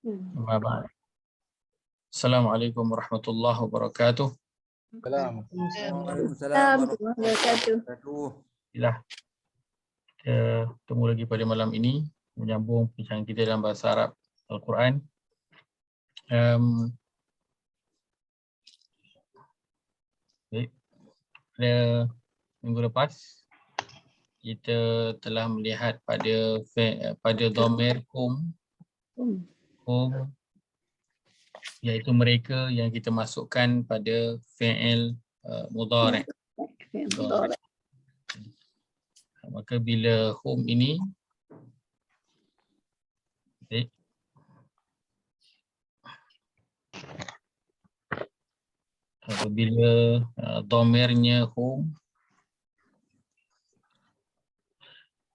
Amma ba'd. Assalamualaikum warahmatullahi wabarakatuh. Waalaikumsalam warahmatullahi wabarakatuh. Kita bertemu lagi pada malam ini menyambung perbincangan kita dalam bahasa Arab Al-Quran. Pada minggu lepas kita telah melihat pada dhamir hum, iaitu mereka yang kita masukkan pada fi'il mudhari'. Maka bila hum ini apabila dhamirnya hum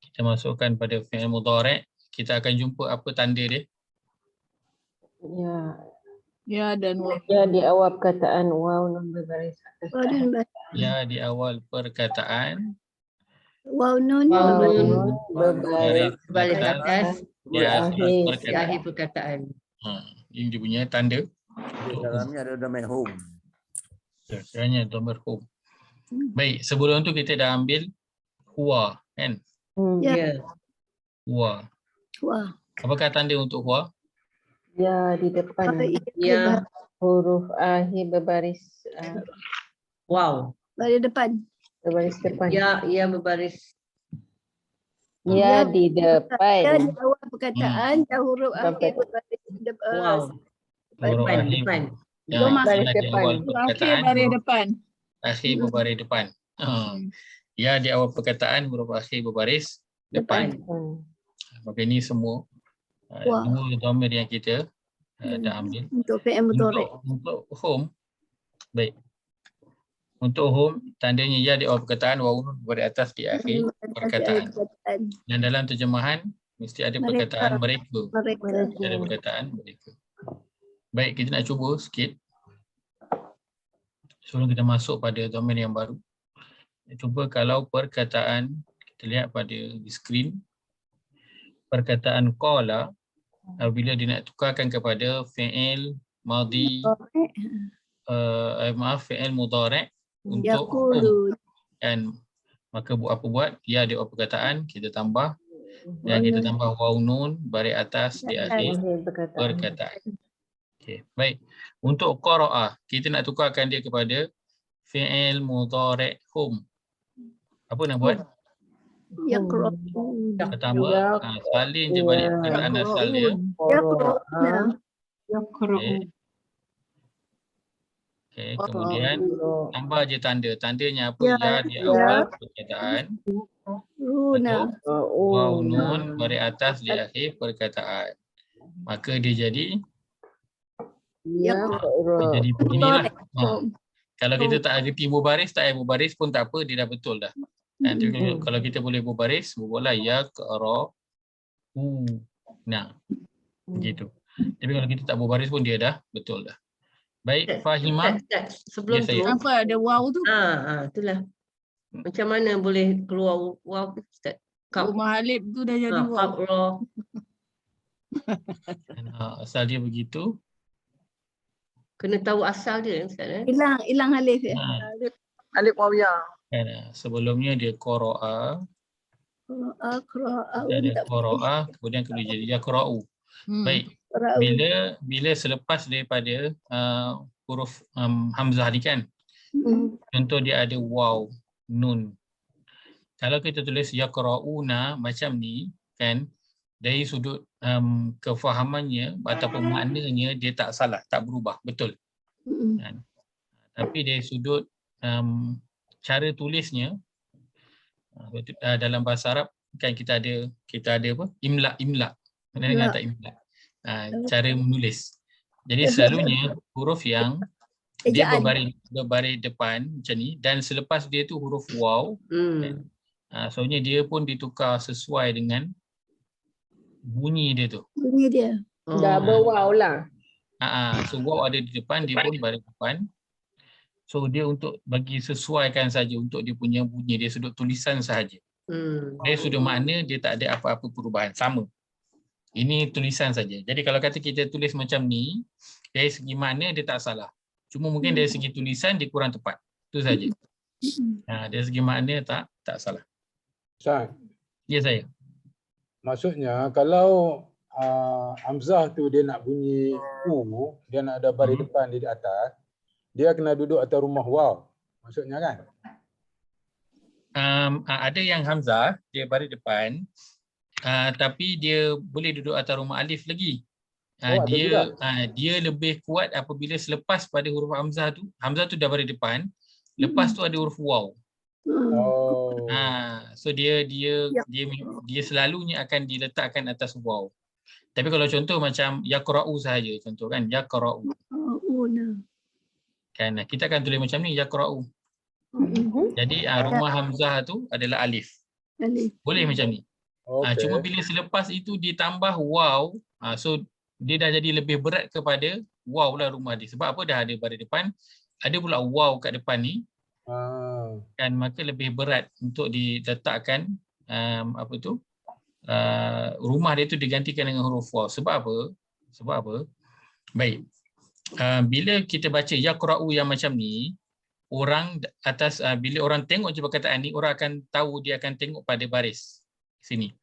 kita masukkan pada fi'il mudhari', kita akan jumpa apa tanda dia? Ya dan waw. Ya di awal perkataan waw nun berbaris atas. Ya di awal perkataan Waw nun Berbaris balik atas di akhir di akhir perkataan. Ini dia punya tanda. di dalamnya ada dhamir hum. Kerana dhamir hum. Baik, sebelum tu kita dah ambil huwa, kan? Ya. Huwa. Wah. Apakah tanda untuk huwa? Ya di depan Ya. huruf akhir berbaris Wow. Pada depan. berbaris depan. Ya, ia berbaris. Ya di Ya depan. di awal perkataan dan huruf akhir berbaris Wow. Huruf Depan, akhir. depan. Ya, Baris di depan. awal Akhir perkataan. baris huruf depan. Akhir berbaris depan. Ya di awal perkataan huruf akhir berbaris depan. Maka ini semua Wah. dua dhamir yang kita dah ambil. Untuk fi'il mudhari'. Untuk hum, baik. Untuk hum, tandanya ya di awal perkataan, waw nun berada atas di akhir perkataan. Dan dalam terjemahan mesti ada perkataan mereka. Ada perkataan mereka. Baik, kita nak cuba sikit. Sebelum kita masuk pada dhamir yang baru. Cuba kalau perkataan, kita lihat pada di skrin. Perkataan qala, bila dia nak tukarkan kepada fi'il madhi, fi'il mudhari' untuk hum. Dan maka apa buat? Ya di awal perkataan kita tambah dan kita tambah waw nun baris atas di akhir perkataan. Okey, baik. Untuk qara'a, kita nak tukarkan dia kepada fi'il mudhari' hum. Apa nak buat? Yaqra'un. Pertama, salin je balik perkataan asal dia. Yaqra'un. Okey, kemudian tambah je tanda. Tandanya apa? Ya, Ya di awal perkataan. Runa. Waw nun baris atas di akhir perkataan. Maka dia jadi beginilah. Kalau kita tak reti berbaris, tak payah berbaris pun tak apa, dia dah betul dah. Tapi kalau kita boleh berbaris, buatlah ya qara begitu. Tapi kalau kita tak berbaris pun dia dah betul dah. Baik, Fahimah. Sebelum Ya, tu. Apa ada waw tu? Itulah. Macam mana boleh keluar wow Ustaz? Rumah Alif tu dah jadi waw. Asal dia begitu. Kena tahu asal dia Ustaz. Hilang alif ya. Alif waw ya. Sebelumnya dia qara'a. Ada qara'a, kemudian jadi yaqra'u. Baik. Bila selepas daripada huruf hamzah ni kan. Contoh dia ada waw, nun. Kalau kita tulis yaqra'una macam ni kan, dari sudut kefahamannya ataupun maknanya dia tak salah, tak berubah, betul. Kan? Tapi dari sudut cara tulisnya dalam bahasa Arab kan kita ada apa? Imla. Pernah dengar tak imla? Cara menulis. Jadi selalunya huruf yang dia berbaris depan macam ni dan selepas dia tu huruf waw. Soalnya dia pun ditukar sesuai dengan bunyi dia tu. Bunyi dia. Dah berwaw lah. So waw ada di depan, dia pun baris depan. So dia untuk bagi sesuaikan saja untuk dia punya bunyi, dia sudut tulisan sahaja. Dari sudut makna dia tak ada apa-apa perubahan, sama. Ini tulisan saja. Jadi kalau kata kita tulis macam ni, dari segi makna dia tak salah. Cuma mungkin dari segi tulisan dia kurang tepat. Itu saja. Dari segi makna tak salah. Ustaz, Ya saya. maksudnya kalau Hamzah tu dia nak bunyi U, dia nak ada baris depan di atas, dia kena duduk atas rumah waw. Maksudnya kan? Ada yang Hamzah, dia baris depan, tapi dia boleh duduk atas rumah alif lagi. Dia lebih kuat apabila selepas pada huruf Hamzah tu dah baris depan, lepas tu ada huruf waw. So dia selalunya akan diletakkan atas waw. Tapi kalau contoh macam yaqra'u sahaja, contoh kan, yaqra'u. Kan kita akan tulis macam ni, yaqra'u. Jadi rumah Hamzah tu adalah alif. Boleh macam ni. Cuma bila selepas itu ditambah waw, so dia dah jadi lebih berat kepada waw lah rumah dia. Sebab apa? Dah ada baris depan, ada pula waw kat depan ni. Kan maka lebih berat untuk diletakkan rumah dia tu digantikan dengan huruf waw. Sebab apa? Baik. Bila kita baca yaqra'u yang macam ni, orang atas bila orang tengok je perkataan ni, orang akan tahu dia akan tengok pada baris sini.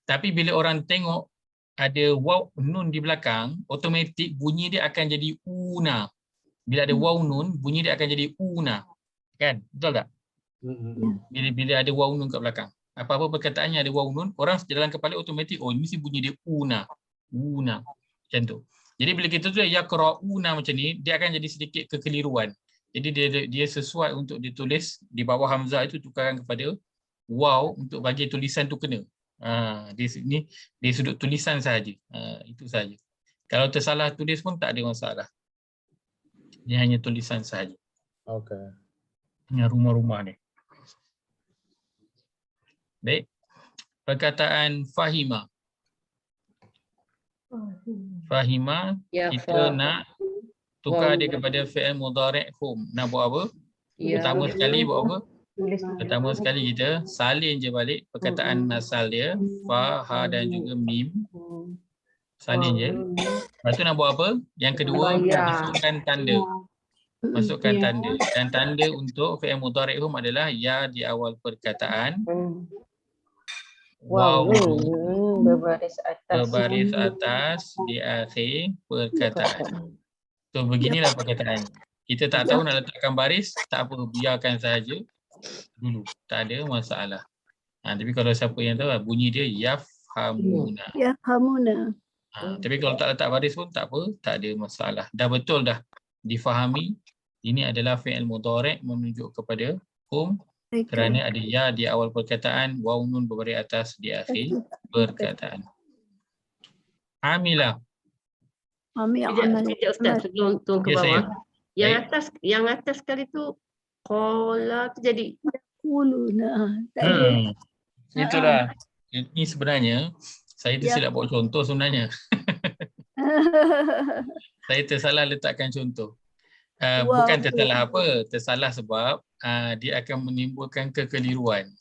Tapi bila orang tengok ada waw nun di belakang, automatik bunyi dia akan jadi una. Bila ada waw nun, bunyi dia akan jadi una. Kan? Betul tak? Bila ada waw nun kat belakang. Apa-apa perkataannya ada waw nun, orang dalam kepala automatik, oh ini mesti bunyi dia una. Una. Macam tu. Jadi bila kita tulis yaqra'una macam ni, dia akan jadi sedikit kekeliruan. Jadi dia sesuai untuk ditulis di bawah hamzah itu tukarkan kepada waw untuk bagi tulisan tu kena. Di sini di sudut tulisan sahaja. Itu sahaja. Kalau tersalah tulis pun tak ada masalah. Dia hanya tulisan sahaja. Okey. Yang rumah-rumah ni. Baik. Perkataan fahima. Fahima, kita nak tukar dia kepada fi'il mudhari' hum. Nak buat apa? Pertama sekali buat apa? Pertama sekali kita salin je balik perkataan asal dia, fa, ha dan juga mim. Salin je. Lepas tu nak buat apa? Yang kedua, masukkan tanda. Masukkan tanda. Dan tanda untuk fi'il mudhari' hum adalah ya di awal perkataan. Waw berbaris atas di akhir perkataan. So beginilah perkataan. Kita tak tahu nak letakkan baris, tak apa, biarkan sahaja dulu. Tak ada masalah. Tapi kalau siapa yang tahu bunyi dia yafhamuna. Yafhamuna. Tapi kalau tak letak baris pun tak apa, tak ada masalah. Dah betul dah difahami. Ini adalah fi'il mudhari' menunjuk kepada hum. Kerana ada ya di awal perkataan, waw nun berbaris atas di akhir perkataan. Amilah. Sekejap Ustaz, sebelum turun ke bawah. Yang atas sekali tu qala tu jadi quluna. Itulah. Ini sebenarnya saya tersilap buat contoh sebenarnya. Saya tersalah letakkan contoh. Bukan tersalah apa, tersalah sebab dia akan menimbulkan kekeliruan.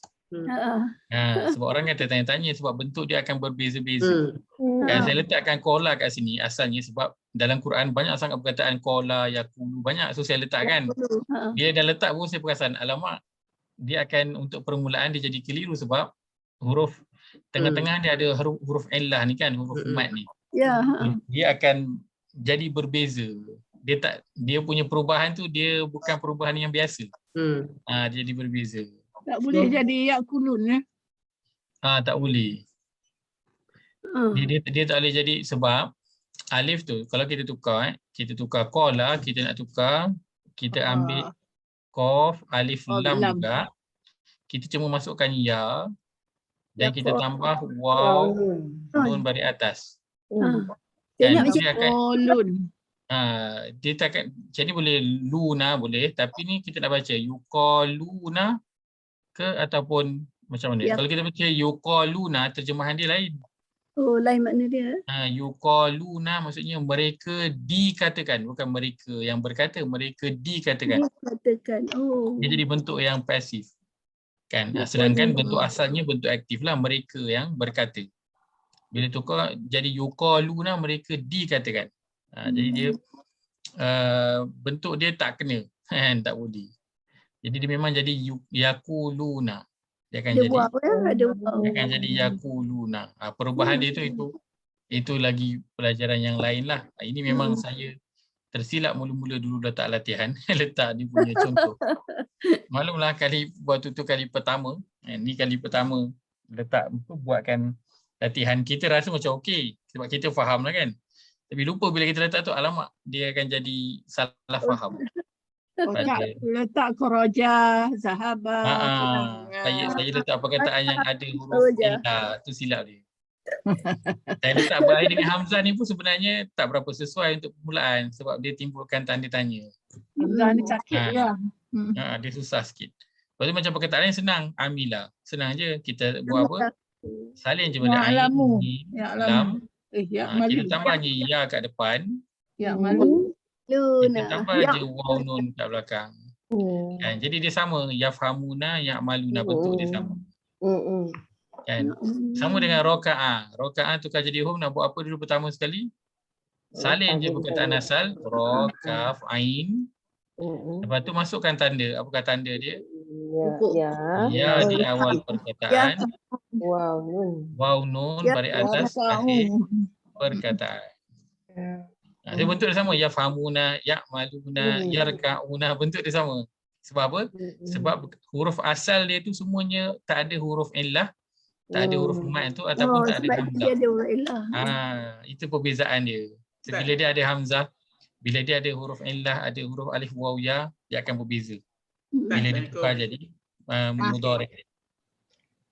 Sebab orang kan tertanya-tanya sebab bentuk dia akan berbeza-beza. Saya letakkan qala kat sini asalnya sebab dalam Quran banyak sangat perkataan qala, yaqulu, banyak, so saya letakkan. Bila dah letak pun saya perasan, alamak, dia akan untuk permulaan dia jadi keliru sebab huruf tengah-tengah dia ada huruf illah ni kan, huruf mat ni. Dia akan jadi berbeza. Dia punya perubahan tu dia bukan perubahan yang biasa. Dia jadi berbeza. Tak boleh jadi yakulun tak boleh. Dia tak boleh jadi sebab alif tu kalau kita tukar qala, kita nak tukar, kita ambil qaf, alif, lam juga. Kita cuma masukkan ya dan kita tambah waw nun baris atas. Kan dia akan dia takkan jadi boleh luna boleh, tapi ni kita nak baca yuqaluna ke ataupun macam mana? Kalau kita baca yuqaluna, terjemahan dia lain. Lain makna dia. Yuqaluna maksudnya mereka dikatakan, bukan mereka yang berkata, mereka dikatakan. Dia jadi bentuk yang pasif. Kan? Sedangkan bentuk asalnya bentuk aktif lah, mereka yang berkata. Bila tukar jadi yuqaluna, mereka dikatakan. Jadi dia bentuk dia tak kena, tak boleh. Jadi dia memang jadi yaquluna. Dia akan Ada jadi wow ya, ada wow. dia akan jadi yaquluna. Perubahan dia itu lagi pelajaran yang lain lah. Ini memang saya tersilap mula-mula dulu letak latihan, letak dia punya contoh. Maklumlah waktu tu kali pertama, ni kali pertama letak buatkan latihan, kita rasa macam okey sebab kita faham lah kan. Tapi lupa bila kita letak tu, alamak, dia akan jadi salah faham. Letak koroja, zahaba. Saya letak perkataan yang ada huruf illa, tu silap dia. Saya letak berakhir dengan hamzah ni pun sebenarnya tak berapa sesuai untuk permulaan sebab dia timbulkan tanda tanya. Hamzah ni sakit ya. Dia susah sikit. Lepas tu macam perkataan yang senang, amila. Senang je, kita buat apa? Salin je benda ain, lam. Kita tambah je ya kat depan. Ya malu. Kita tambah je waw nun kat belakang. Jadi dia sama, yafhamuna, ya'maluna, bentuk dia sama. Kan? Sama dengan roka'ah. Roka'ah tukar jadi hum, nak buat apa dulu pertama sekali? Salin je perkataan asal, ro, kaf, ain. Lepas tu masukkan tanda. Apakah tanda dia? Ya di awal perkataan. Waw nun bari atas akhir perkataan. Dia bentuk dia sama. Yafhamuna, ya'maluna, yarka'una, bentuk dia sama. Sebab apa? Sebab huruf asal dia tu semuanya tak ada huruf illah. Tak ada huruf mat tu ataupun tak ada hamzah. Itu perbezaan dia. Bila dia ada hamzah, bila dia ada huruf illah, ada huruf alif waw ya, dia akan berbeza. Bila dia tukar jadi mudhari'.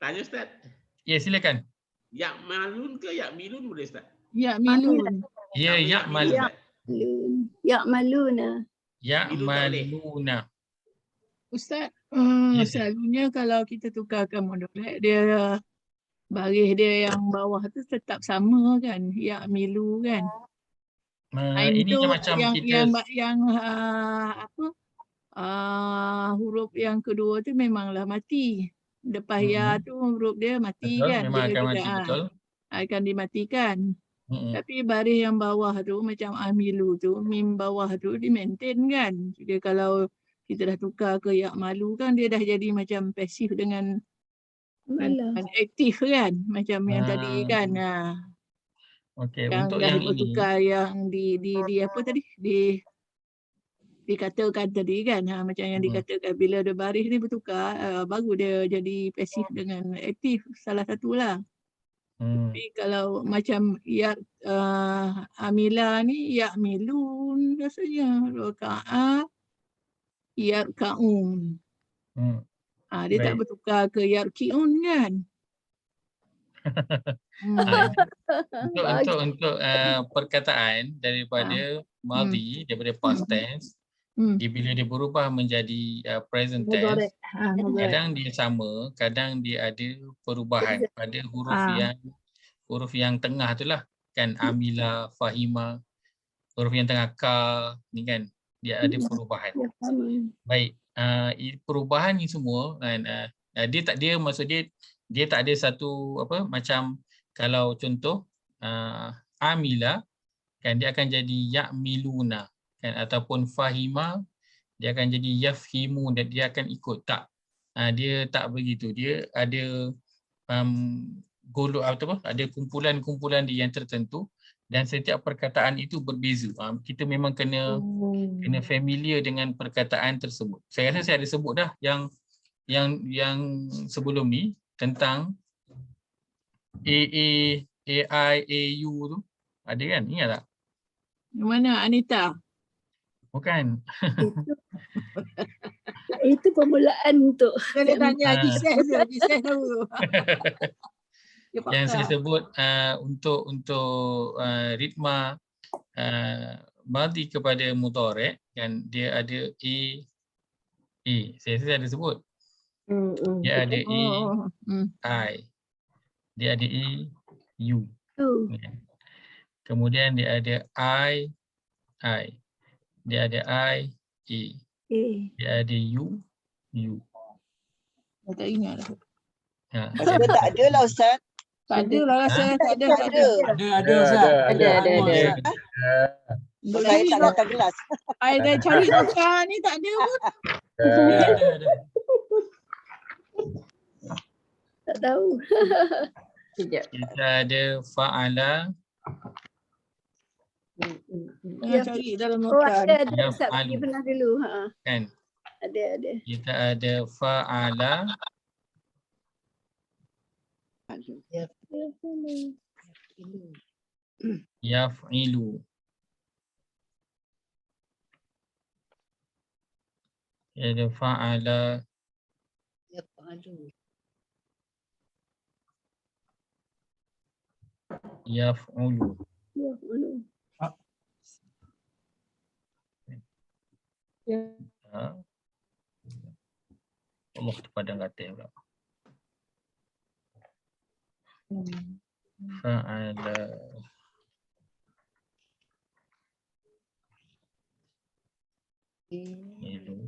Tanya Ustaz. Ya, silakan. Ya'malun ke ya'milun boleh Ustaz? Ya'milun. Ya, ya'malun. Ya'maluna. Ya'maluna. Ustaz, selalunya kalau kita tukarkan mudhari', dia baris dia yang bawah tu tetap sama kan, ya'milu kan. Ini macam kita huruf yang kedua tu memanglah mati. Lepas ya tu huruf dia mati, betul, kan. Memang akan mati, betul. Akan dimatikan. Tapi baris yang bawah tu macam amilu tu, mim bawah tu di maintain kan. Jadi kalau kita dah tukar ke ya'malu kan, dia dah jadi macam pasif dengan aktif kan, macam yang tadi kan. Okey, yang untuk dah yang bertukar ini yang di apa tadi, dikatakan tadi kan, macam yang dikatakan bila ada baris ni bertukar, baru dia jadi pasif dengan aktif, salah satulah. Tapi kalau macam amila ni ya'milun rasanya, raka'a yarka'un. Dia tak bertukar ke yarki'un kan. Untuk perkataan daripada madhi, daripada past tense, bila dia berubah menjadi present tense, kadang dia sama, kadang dia ada perubahan pada huruf yang tengah tu lah kan, amila, fahima, huruf yang tengah ka ni kan, dia ada perubahan. Baik, perubahan ni semua kan, dia tak ada satu apa, macam kalau contoh amila kan, dia akan jadi ya'miluna kan, ataupun fahima dia akan jadi yafhimu, dan dia akan ikut, tak, dia tak begitu. Dia ada golok atau apa, ada kumpulan-kumpulan dia yang tertentu, dan setiap perkataan itu berbeza. Kita memang kena familiar dengan perkataan tersebut. Saya rasa saya ada sebut dah yang sebelum ni tentang AI, AU tu. Ada kan? Ingat tak? Mana Anita? Bukan. Itu permulaan untuk Kena tanya Giselle dulu. Yang saya sebut untuk ritma madhi kepada mudhari' kan, dia ada saya ada sebut. Dia ada I. Dia ada U. Kemudian dia ada I. Dia ada I, dia ada U. Saya tak ingat lah. Saya tak ada lah Ustaz. Tak ada lah rasa. Tak ada. Ada Ustaz. Ada. Duk Saya cari tak duk. datang kelas. I dah cari doktor ni tak ada pun. Ada. Tak tahu. Sekejap. Kita ada fa'ala Tengah cari dalam Oh, notan. ada Ya, Ustaz. malu. Pergi pernah dulu. Ha. kan. Ada. Kita ada fa'ala yaf'ilu. Kita ada fa'ala yaf'ulu. Ya, malu. Ha. Allah terpadang kata pula. Fa'ala ilu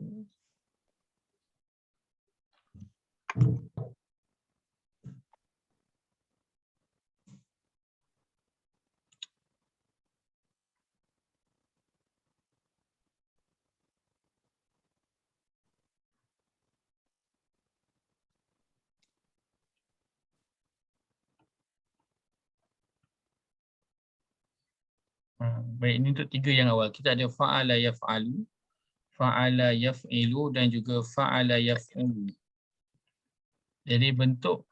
baik, ini untuk tiga yang awal. Kita ada fa'ala yaf'alu, fa'ala yaf'ilu dan juga fa'ala yaf'ulu. Jadi bentuk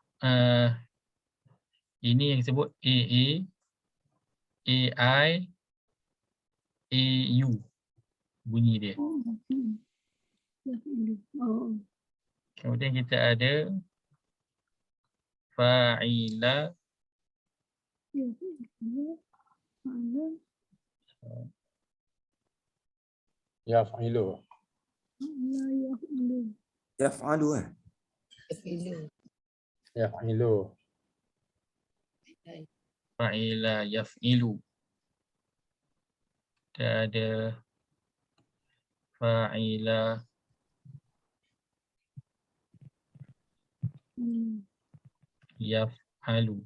ini yang disebut AA, AI, AU bunyi dia. Oh. Kemudian kita ada fa'ila Yaf'ilu. Yaf'alu Yaf'ilu. fa'ila yaf'ilu. Kita ada fa'ila yaf'alu.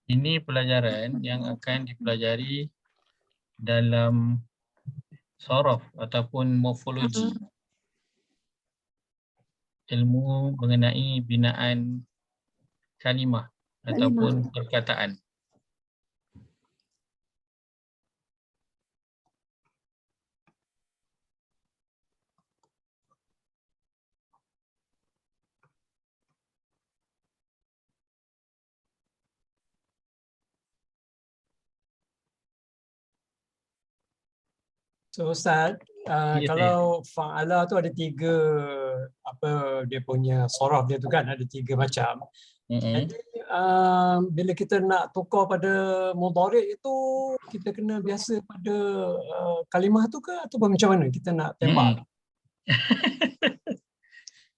Ini pelajaran yang akan dipelajari dalam sorof ataupun morfologi. Ilmu mengenai binaan kalimah ataupun perkataan. So Ustaz, Ya, kalau fa'ala tu ada tiga dia punya sorof dia tu kan ada tiga macam. Jadi bila kita nak tukar pada mudhari' itu kita kena biasa pada kalimah tu ke ataupun macam mana kita nak tembak?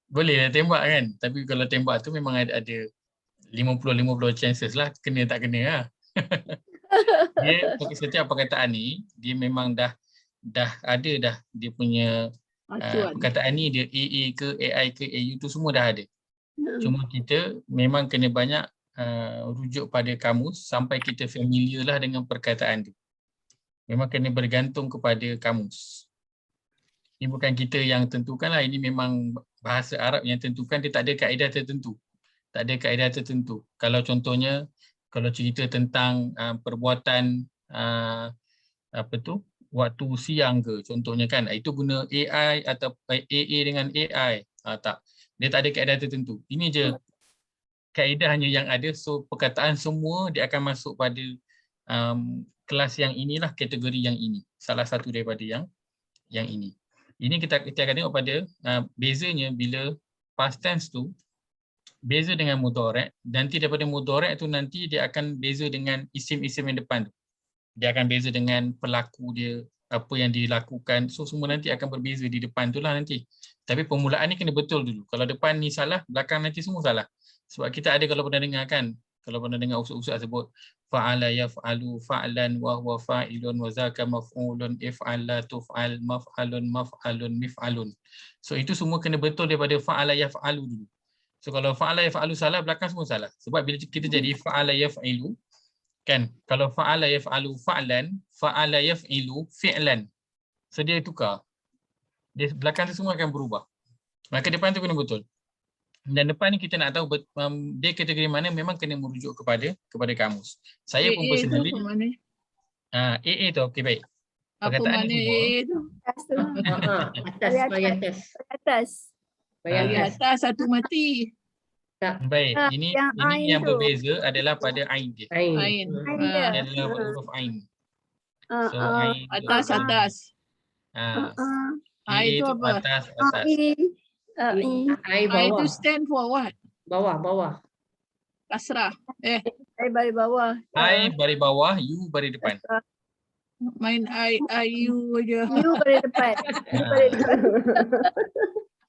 Boleh lah tembak kan, tapi kalau tembak tu memang ada 50-50 chances lah kena tak kena lah. Dia setiap perkataan ni dia memang dah ada dia punya perkataan ni dia AA ke AI ke AU tu semua dah ada. Cuma kita memang kena banyak rujuk pada kamus sampai kita familiar lah dengan perkataan tu. Memang kena bergantung kepada kamus. Ini bukan kita yang tentukan lah, ini memang bahasa Arab yang tentukan, dia tak ada kaedah tertentu. Tak ada kaedah tertentu. Kalau contohnya, kalau cerita tentang perbuatan waktu siang ke contohnya kan, itu guna AI atau AA dengan AI. Tak, dia tak ada kaedah tertentu. Ini je kaedahnya yang ada. So perkataan semua dia akan masuk pada kelas yang inilah, kategori yang ini. Salah satu daripada yang ini. Ini kita akan tengok pada bezanya bila past tense tu beza dengan mudhari'. Nanti daripada mudhari' tu nanti dia akan beza dengan isim-isim yang depan tu. Dia akan beza dengan pelaku dia, apa yang dilakukan. So semua nanti akan berbeza di depan tu lah nanti. Tapi permulaan ni kena betul dulu. Kalau depan ni salah, belakang nanti semua salah. Sebab kita ada kalau pernah dengar kan, kalau pernah dengar ustaz sebut fa'ala yaf'alu fa'lan wa huwa fa'ilun wa zaka maf'ulun if'ala tuf'al maf'alun maf'alun mif'alun. So itu semua kena betul daripada fa'ala yaf'alu dulu. So kalau fa'ala yaf'alu salah, belakang semua salah. Sebab bila kita jadi fa'ala yaf'ilu kan, kalau fa'ala yaf'alu fa'lan, fa'ala yaf'ilu fi'lan. So dia tukar. Dia belakang tu semua akan berubah. Maka depan tu kena betul. Dan depan ni kita nak tahu dia kategori mana, memang kena merujuk kepada kamus. Saya pun personally AA tu okey baik. Perkataan ni semua AA tu? Atas, bayar atas. Atas. Bayar atas satu mati. Baik, ini yang berbeza adalah pada ain dia. Ain. Dia adalah huruf ain. So ain Atas. Ain itu apa? Atas. Ai I bawah. itu stand for what? Bawah. Kasrah. I baris bawah. I baris bawah, you baris depan. Main I you aja. You baris depan. You baris depan.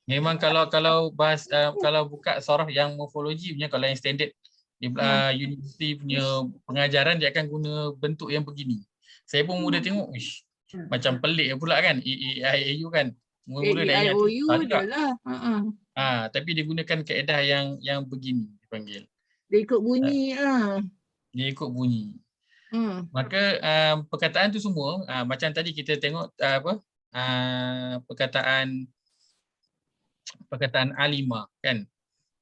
Memang kalau bahas kalau buka sorah yang morfologi punya, kalau yang standard di universiti punya pengajaran, dia akan guna bentuk yang begini. Saya pun mula tengok, macam pelik pula kan, E-I-A-U kan. Mula-mula dah ingat adalah. Tapi dia gunakan kaedah yang begini dipanggil. Dia ikut bunyi Dia ikut bunyi. Maka perkataan tu semua macam tadi kita tengok perkataan alima kan.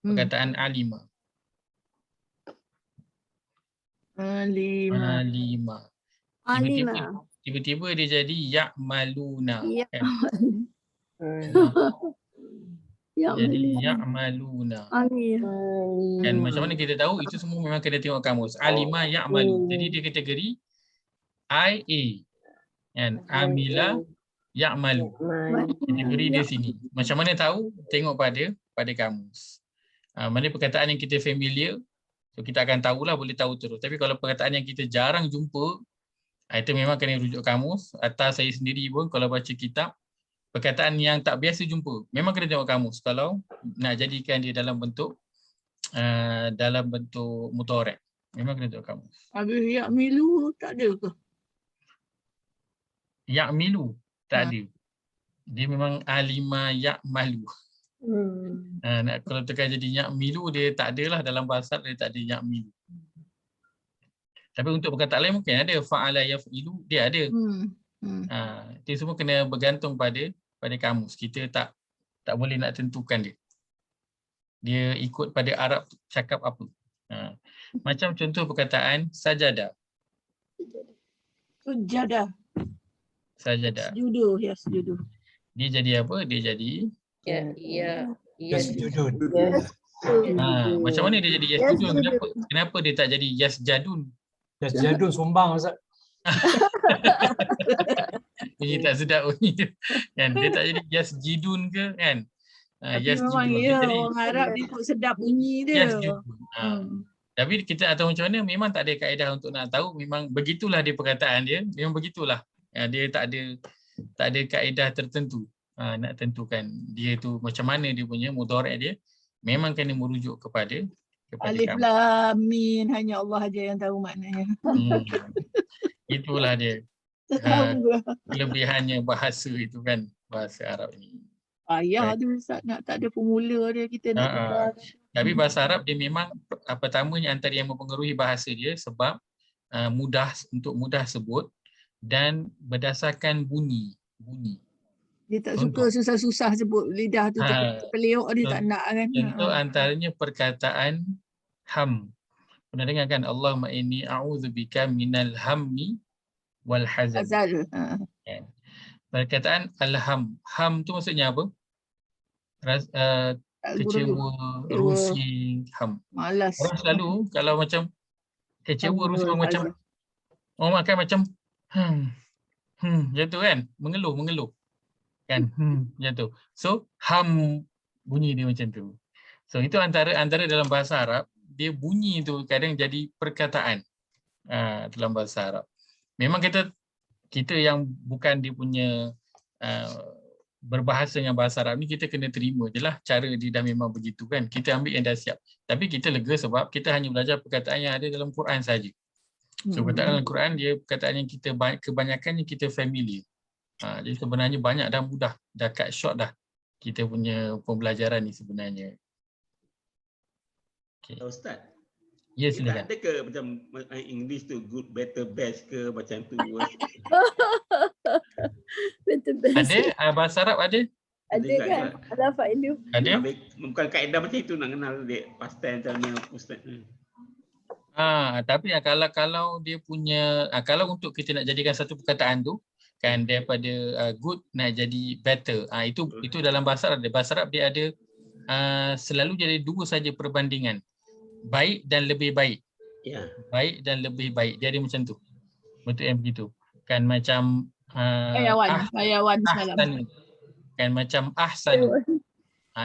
Perkataan alima. Tiba-tiba dia jadi ya'maluna kan. Jadi ya'maluna. Dan macam mana kita tahu itu semua memang kena tengok kamus. Alima ya'malu. Jadi dia kategori IA. Kan? Amila ya'malu. Kategori dia sini. Macam mana tahu? Tengok pada kamus. Mana perkataan yang kita familiar, so kita akan tahulah, boleh tahu terus. Tapi kalau perkataan yang kita jarang jumpa, itu memang kena rujuk kamus. Atau saya sendiri pun kalau baca kitab, perkataan yang tak biasa jumpa, memang kena tengok kamus kalau nak jadikan dia dalam bentuk mudhari'. Memang kena tengok kamus. Habis ya'milu tak ada ke? Ya'milu tak ada. Dia memang alima ya'malu. Kalau tekan jadi ya'milu, dia tak adalah dalam bahasa dia tak ada ya'milu. Tapi untuk perkataan lain mungkin ada, fa'ala yaf'ilu dia ada. Itu semua kena bergantung pada kamus. Kita tak boleh nak tentukan dia. Dia ikut pada Arab cakap apa. Macam contoh perkataan sajadah. Sajadah. Sujudu. Dia jadi apa? Dia jadi Yasjudun. Macam mana dia jadi yasjudun? Kenapa dia tak jadi yasjadun? Yasjadun sumbang Ustaz. Bunyi tak sedap bunyi tu. Kan? Dia tak jadi yasjidun ke kan? Memang orang Arab dia ikut sedap bunyi dia. Tapi kita tahu macam mana, memang tak ada kaedah untuk nak tahu, memang begitulah dia perkataan dia, memang begitulah. Dia tak ada kaedah tertentu nak tentukan dia tu macam mana dia punya mudhari' dia, memang kena merujuk kepada Alif Lam Mim, hanya Allah aja yang tahu maknanya. Itulah dia. Kelebihannya bahasa itu kan, bahasa Arab ni. Payah tu Ustaz, nak tak ada formula dia, kita nak tukar. Tapi bahasa Arab dia memang pertamanya antara yang mempengaruhi bahasa dia sebab mudah sebut dan berdasarkan bunyi. Dia tak suka susah-susah sebut, lidah tu terpeliuk dia tak nak kan. Contoh antaranya perkataan ham. Pernah dengar kan, Allahumma inni a'udzubika minal hammi wal hazan. Perkataan alham. Ham tu maksudnya apa? Kecewa, rusing, ham. Malas. Orang selalu kalau macam kecewa, rusing macam orang makan macam macam tu kan, mengeluh kan, macam tu. So ham bunyi dia macam tu. So itu antara dalam bahasa Arab, dia bunyi tu kadang jadi perkataan dalam bahasa Arab. Memang kita kita yang bukan dia punya berbahasa dengan bahasa Arab ni, kita kena terima je lah cara dia dah memang begitu kan. Kita ambil yang dah siap. Tapi kita lega sebab kita hanya belajar perkataan yang ada dalam Quran saja. So perkataan dalam Quran dia perkataan yang kita kebanyakan yang kita familiar. Jadi sebenarnya banyak dah mudah, dah cut short dah kita punya pembelajaran ni sebenarnya. Okay. Ustaz, Ya, tak silakan. ada ke macam English tu good, better, best ke macam tu? Betul-betul. Ada bahasa Arab ada? Ada kan? Ada faedah. Ada? Bukan kaedah macam itu nak kenal dia past tense macam mana Ustaz. Tapi kalau dia punya kalau untuk kita nak jadikan satu perkataan tu kan daripada good nak jadi better. Itu dalam bahasa Arab. Bahasa Arab dia ada selalu jadi dua saja perbandingan. Baik dan lebih baik. Ya. Baik dan lebih baik. Dia ada macam tu. Bentuk yang begitu. Kan macam Ayawan semalam. ahsan. Kan macam ahsan.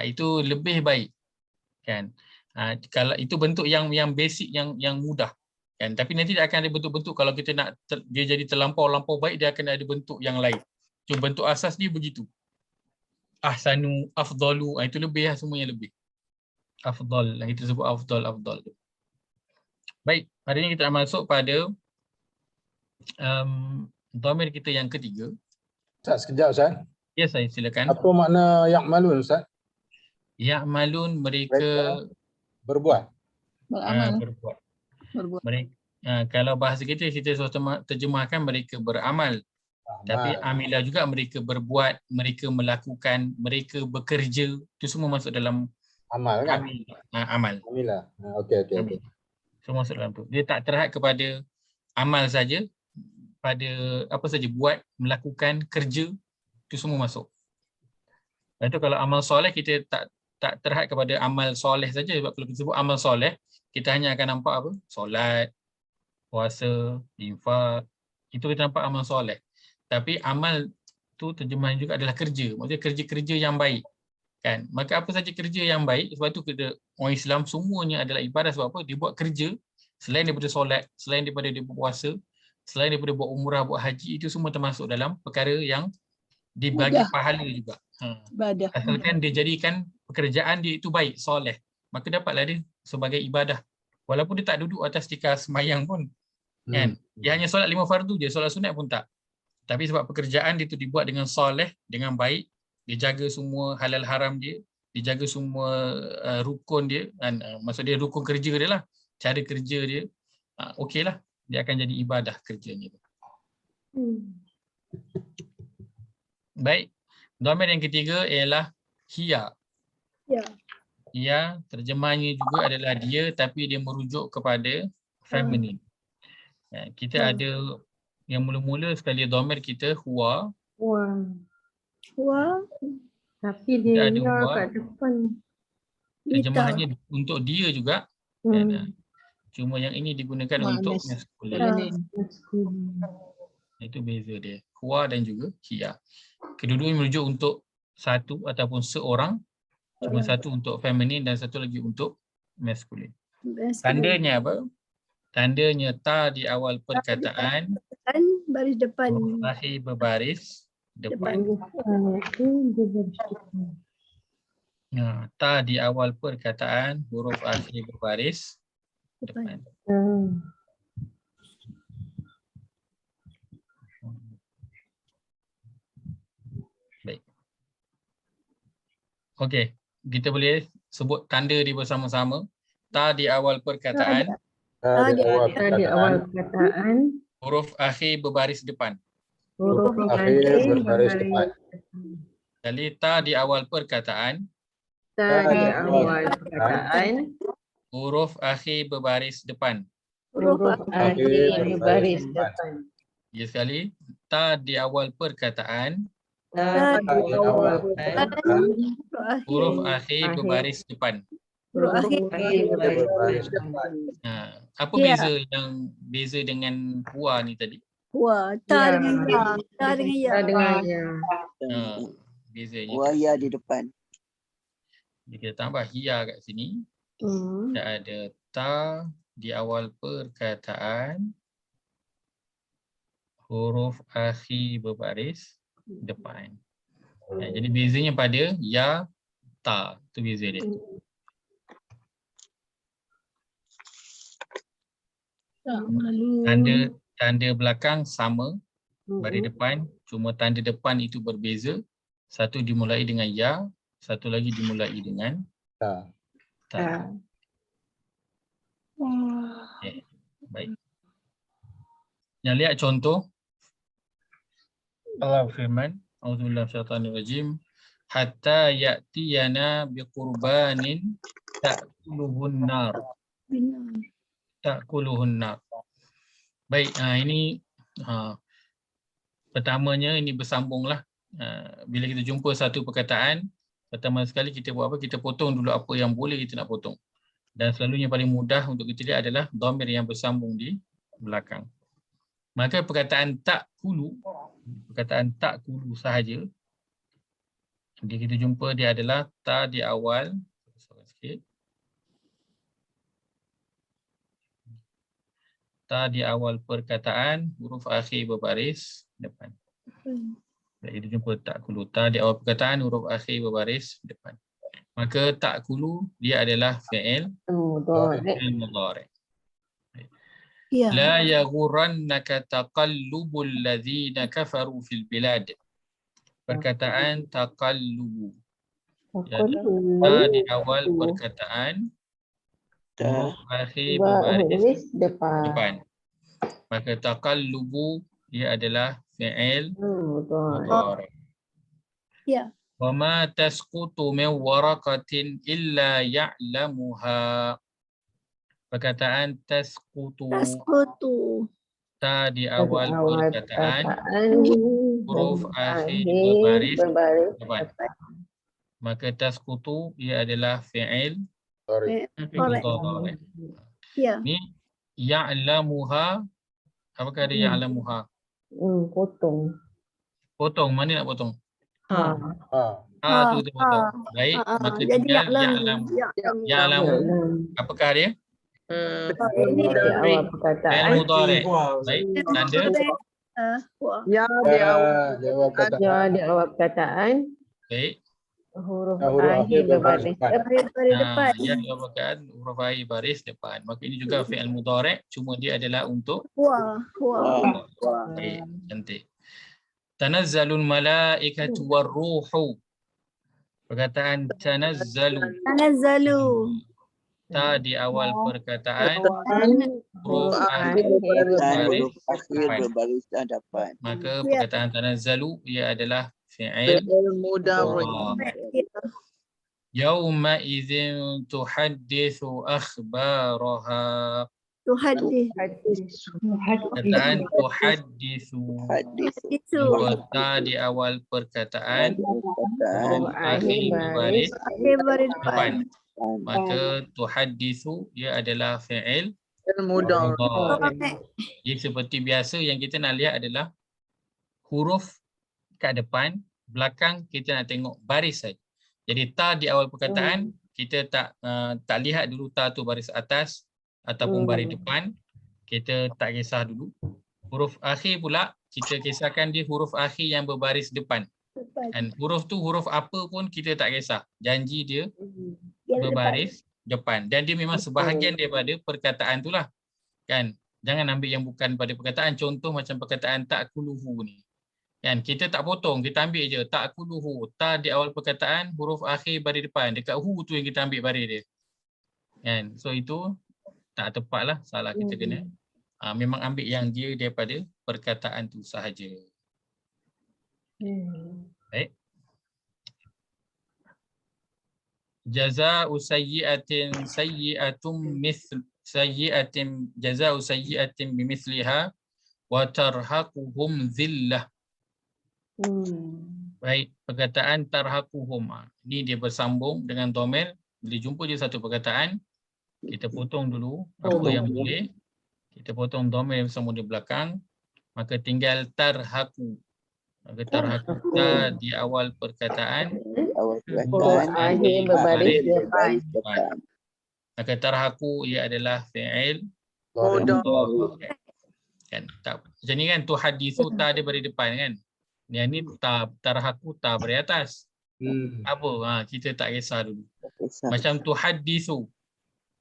Itu lebih baik. Kan. Kalau itu bentuk yang basic yang mudah. Kan. Tapi nanti dia akan ada bentuk-bentuk kalau kita nak dia jadi terlampau baik, dia akan ada bentuk yang lain. Cuma bentuk asas dia begitu. Ahsanu, afdalu, itu lebih lah, semuanya lebih. Afdal, yang kita sebut afdal. Baik, hari ini kita nak masuk pada dhamir kita yang ketiga. Ustaz, sekejap Ustaz. Ya, saya silakan. Apa makna ya'malun Ustaz? Ya'malun mereka berbuat. berbuat. Mereka, kalau bahasa kita selalu terjemahkan mereka beramal. Tapi amilah juga mereka berbuat, mereka melakukan, mereka bekerja, itu semua masuk dalam amal kan? Amal. Amilah. Okey. Semua masuk dalam tu. Dia tak terhad kepada amal saja, pada apa saja buat, melakukan, kerja, itu semua masuk. Dan itu kalau amal soleh kita tak terhad kepada amal soleh saja. Sebab kalau kita sebut amal soleh, kita hanya akan nampak apa? Solat, puasa, infak. Itu kita nampak amal soleh. Tapi amal tu terjemahan juga adalah kerja. Maksudnya kerja-kerja yang baik. Kan? Maka apa saja kerja yang baik, sebab tu kita orang Islam semuanya adalah ibadah. Sebab apa? Dia buat kerja selain daripada solat, selain daripada dia berpuasa, selain daripada buat umrah, buat haji, itu semua termasuk dalam perkara yang dibagi pahala juga. Asalkan dia jadikan pekerjaan dia itu baik, soleh, maka dapatlah dia sebagai ibadah. Walaupun dia tak duduk atas tikar semayang pun. Kan? Dia hanya solat 5 fardu je, solat sunat pun tak. Tapi sebab pekerjaan dia itu dibuat dengan soleh, dengan baik, dia jaga semua halal haram dia, dia jaga semua rukun dia, dan maksud dia rukun kerja dia lah, cara kerja dia, okeylah, dia akan jadi ibadah kerjanya. Baik, dhamir yang ketiga ialah hiya. Hiya, terjemahnya juga adalah dia, tapi dia merujuk kepada feminine. Kita ada yang mula-mula sekali dhamir kita huwa. Tapi dia kat depan. Terjemahannya untuk dia juga. Cuma yang ini digunakan untuk maskulin. Itu beza dia. Huwa dan juga hiya. Kedua-duanya merujuk untuk satu ataupun seorang. Cuma satu untuk feminin dan satu lagi untuk maskulin. Tandanya apa? Tandanya ta di awal perkataan. Baris depan. Akhir berbaris depan. Ta di awal perkataan, huruf akhir berbaris depan. Baik. Okey, kita boleh sebut tanda dia bersama-sama. Ta di awal perkataan. Ta di awal perkataan. Huruf akhir berbaris depan. Huruf akhir berbaris depan. Jadi ta di awal perkataan. Ta di awal perkataan. Huruf akhir berbaris depan. Huruf akhir berbaris depan. Ya sekali. Ta di awal perkataan. Ta di awal perkataan. Huruf akhir berbaris depan. Huruf akhir berbaris depan. Apa beza dengan huwa ni tadi? Ta dengan ya. Ta dengan ya. Bezanya. Huwa ya di depan. Jadi kita tambah hiya kat sini. Kita ada ta di awal perkataan. huruf akhir berbaris depan. Jadi bezanya pada ya, ta. Itu beza dia. Tanda belakang sama, baris depan, cuma tanda depan itu berbeza. Satu dimulai dengan ya, satu lagi dimulai dengan ta. Okay. Baik. Yang lihat contoh Allah firman, Auzubillahi minasyaitonirrajim, hatta ya'tiyana biqurbanin ta'kuluhun nar. Ta'kuluhun nar. Baik, ini pertamanya ini bersambunglah. Bila kita jumpa satu perkataan, pertama sekali kita buat apa? Kita potong dulu apa yang boleh kita nak potong. Dan selalunya paling mudah untuk kita lihat adalah dhamir yang bersambung di belakang. Maka perkataan ta'kulu sahaja, jadi kita jumpa dia adalah ta di awal, ta di awal perkataan, huruf akhir berbaris depan. Jadi kita jumpa ta'kulu, ta di awal perkataan, huruf akhir berbaris depan. Maka ta'kulu dia adalah fi'il mudhari'. La yaghurrannaka taqallubul ladzina kafaru fil bilad. Perkataan taqallubu. Jadi ta di awal perkataan, huruf akhir berbaris depan. Maka taqallubu dia adalah fi'il mudhari'. Ya. Wa ma tasqutu min waraqatin illa ya'lamuha. Perkataan tasqutu. Ta di awal perkataan, huruf akhir berbaris depan. Maka tasqutu ia adalah fi'il mudhari'. Ya. Ni ya'lamuha. Apakah ada ya'lamuha? Potong. Mana nak potong? Tu potong. Baik, maka tinggal ya'lamu. Apakah dia? Fi'il mudhari'. Baik, tanda Ya di awal perkataan. baik. Huruf akhir berbaris depan. Ya di awal perkataan, huruf akhir baris depan. Maka ini juga fi'il mudhari', cuma dia adalah untuk baik, cantik. Tanazzalul malaikatu warruhu. Perkataan tanazzalu. Ta di awal perkataan, huruf akhir berbaris depan. Maka perkataan tanazzalu ia adalah fi'il mudhari'. Yauma idzin tuhadditsu akhbaraha. Perkataan tuhadditsu. Ta di awal perkataan, huruf akhir berbaris depan. Maka tuhadditsu ia adalah fi'il mudhari'. Jadi seperti biasa yang kita nak lihat adalah huruf kat depan, belakang kita nak tengok baris saja. Jadi ta di awal perkataan kita tak lihat dulu ta tu baris atas ataupun baris depan. Kita tak kisah dulu. Huruf akhir pula kita kisahkan dia huruf akhir yang berbaris depan. Dan huruf tu huruf apa pun kita tak kisah. Janji dia berbaris depan. Dan dia memang sebahagian daripada perkataan tu lah. Kan? Jangan ambil yang bukan pada perkataan. Contoh macam perkataan ta'kuluhu ni. Kan? Kita tak potong. Kita ambil je. Ta'kuluhu. Ta di awal perkataan, huruf akhir baris depan. Dekat hu tu yang kita ambil baris dia. Kan? So itu tak tepat lah. Salah kita kena. Memang ambil yang dia daripada perkataan tu sahaja. Baik. Jaza'u sayyi'atin sayyi'atum jaza'u sayyi'atin bimithliha wa tarhaquhum zillah. Baik, perkataan tarhaquhum. Ini dia bersambung dengan dhamir. Bila jumpa je satu perkataan, kita potong dulu apa yang boleh. Kita potong dhamir yang bersambung di belakang, maka tinggal tarhaqu. Maka tarhaqu di awal perkataan, huruf akhir berbaris depan. Maka tarhaqu ia adalah fi'il mudhari'. Kan? Tak, macam ni kan, tuhaditsu ta dia bari depan kan. Yang ni tarhaku ta bari atas. Apa? Kita tak kisah dulu. Macam tuhaditsu,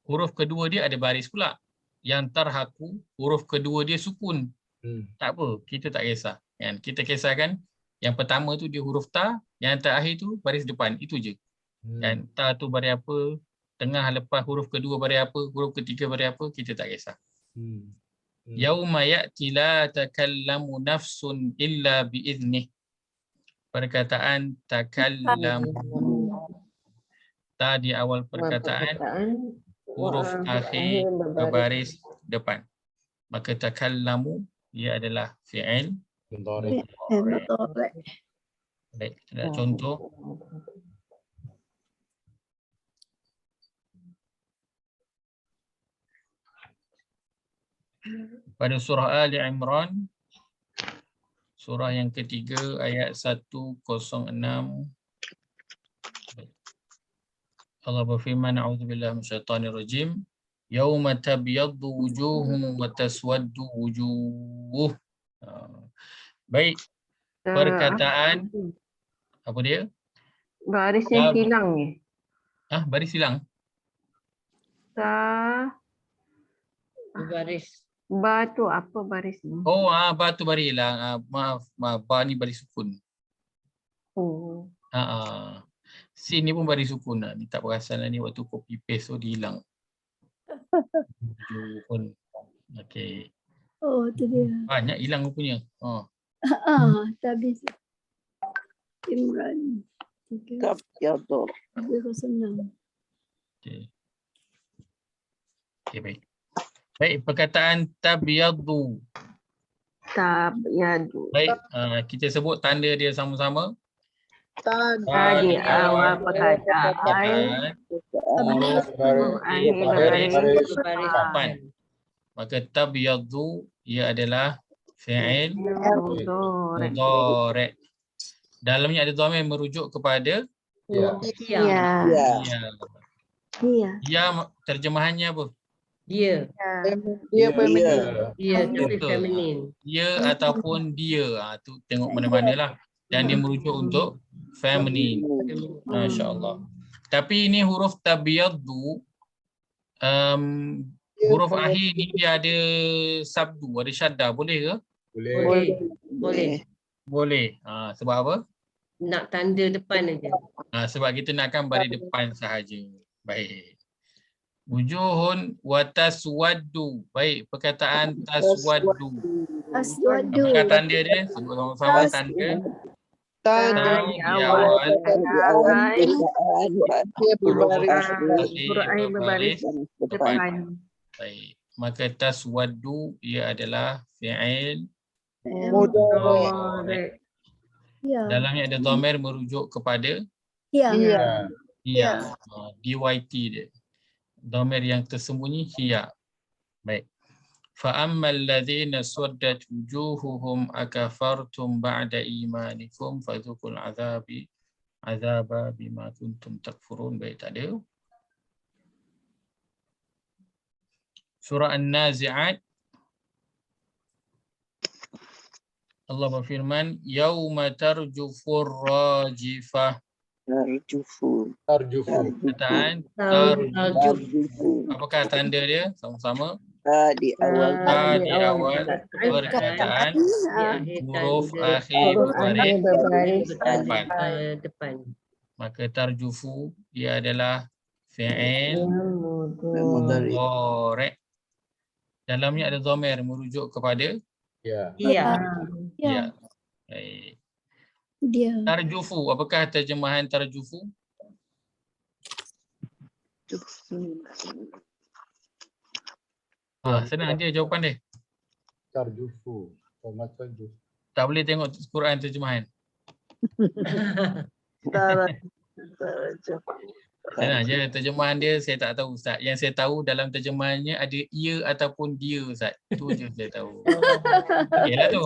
huruf kedua dia ada baris pula. Yang tarhaku, huruf kedua dia sukun. Tak apa, kita tak kisah. Kan? Kita kisahkan yang pertama tu dia huruf ta, yang terakhir tu baris depan. Itu je. Dan ta tu bari apa, tengah lepas huruf kedua bari apa, huruf ketiga bari apa, kita tak kisah. Yauma ya'ti la takallamu nafsun illa biiznih. Perkataan takallamu. Ta di awal perkataan, huruf akhir berbaris depan. Maka takallamu ia adalah fi'il mudhari'. Baik, kita nak contoh. Pada surah Ali Imran, surah yang ketiga ayat 106. Allah berfirman, a'udzubillahi minasyaitonirrajim. Yauma tabyaddu wujuhum wa taswaddu wujuh. Baik. Perkataan apa dia? Baris yang hilang ni. Baris hilang. Baris. Ba tu apa baris ni? Ba tu baris hilang. Maaf, ba ni baris sukun. Sin ni pun baris sukun lah. Ni tak perasan lah ni waktu copy paste tu dia hilang. Okey. Tu dia. Banyak hilang rupanya. Tak habis. Imran. Tabyaddu. 306. Okey, baik. Baik, perkataan tabyaddu. Tabyaddu. Baik, kita sebut tanda dia sama-sama. Tadi awal perkataan. Akhir baris depan. Maka tabyaddu ia adalah fi'il mudhari'. Dalamnya ada dhamir merujuk kepada ya. Terjemahannya apa? Dia. Dia Tapi feminin. Dia ataupun dia. Tu tengok mana-mana lah. Dan dia merujuk untuk feminin. Masya-Allah. Tapi ini huruf tabyaddu, huruf akhir ni dia ada sabdu, ada syaddah. Boleh ke? Boleh. Sebab apa? Nak tanda depan aja. Sebab kita nakkan baris depan sahaja. Baik. Wujuhun wa taswaddu. Baik, perkataan taswaddu. Apakah tanda dia? Sebut sama-sama tanda. Di awal berbaris depan. Baik. Maka taswaddu ia adalah fi'il mudhari'. Dalamnya ada dhamir merujuk kepada DYT dia. Dhamir yang tersembunyi hiya. Baik. Fa ammal ladzina swaddat wujuhuhum akafartum ba'da imanikum fadzuqul azaba bima kuntum takfurun. Baik, tak ada. Surah An-Nazi'at, Allah berfirman, yauma tarjufur rajifah. Tarjufu. Perkataan tarjufu. Apakah tanda dia? Sama-sama. Di awal perkataan huruf akhir berbaris depan. Maka tarjufu dia adalah fi'il mudhari'. Dalamnya ada dhamir merujuk kepada baik. Tarjufu, apakah terjemahan tarjufu? Senang dia jawapan dia. Tarjufu. Tak boleh tengok Quran terjemahan. Senang je terjemahan dia, saya tak tahu Ustaz. Yang saya tahu dalam terjemahannya ada ia ataupun dia Ustaz. Itu je saya tahu. Okeylah tu.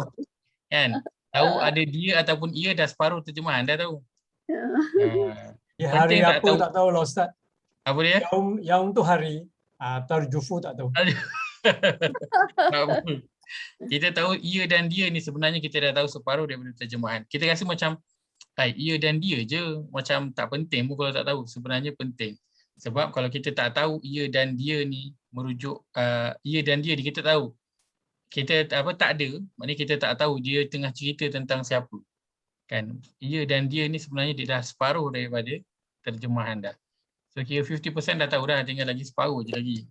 Kan? Tahu ada dia ataupun ia dah separuh terjemahan dah tahu. Hari apa tak tahu lah Ustaz. Apa dia? Yaum tu hari. Tarjufu tak tahu. Kita tahu ia dan dia ni sebenarnya kita dah tahu separuh daripada terjemahan. Kita rasa macam ia dan dia je macam tak penting pun kalau tak tahu. Sebenarnya penting. Sebab kalau kita tak tahu ia dan dia ni merujuk ia dan dia ni kita tahu. Kita tak ada, maknanya kita tak tahu dia tengah cerita tentang siapa. Kan? Ia dan dia ni sebenarnya dia dah separuh daripada terjemahan dah. So kira 50% dah tahu dah, tinggal lagi separuh je lagi.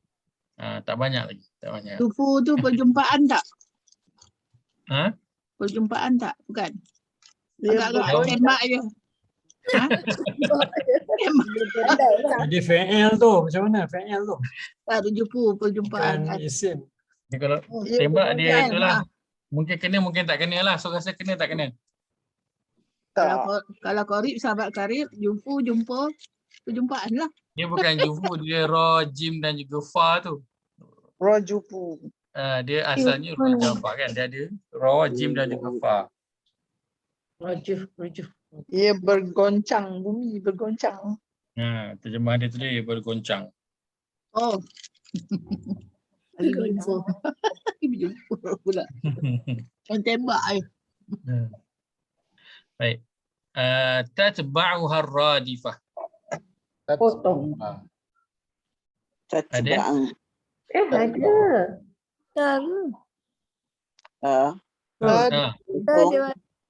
Tak banyak lagi, tak banyak. Tufu tu perjumpaan tak? Ha? Perjumpaan tak? Bukan. Dia Agak-agak tembak je. Ha? Jadi fi'il tu macam mana fi'il tu? Tak tujuh perjumpaan. Bukan isim. Dia kalau tembak dia itulah. Mungkin kena, mungkin tak kena lah. So rasa kena tak kena? Kalau qarib, sahabat qarib, jumpa, perjumpaan lah. Dia bukan jufu, dia ra, jim dan juga fa tu. Rajupu. Dia asalnya Rajafah kan. Dia ada ra, jim dan juga fa. Rajuh. Ia bergoncang, bumi bergoncang. Terjemahan dia tu dia bergoncang. Oh. Berjumpa. Berjumpa pula. Yang tembak je. Baik. Tatba'uha ar-radifah. Potong. Ada? Ada.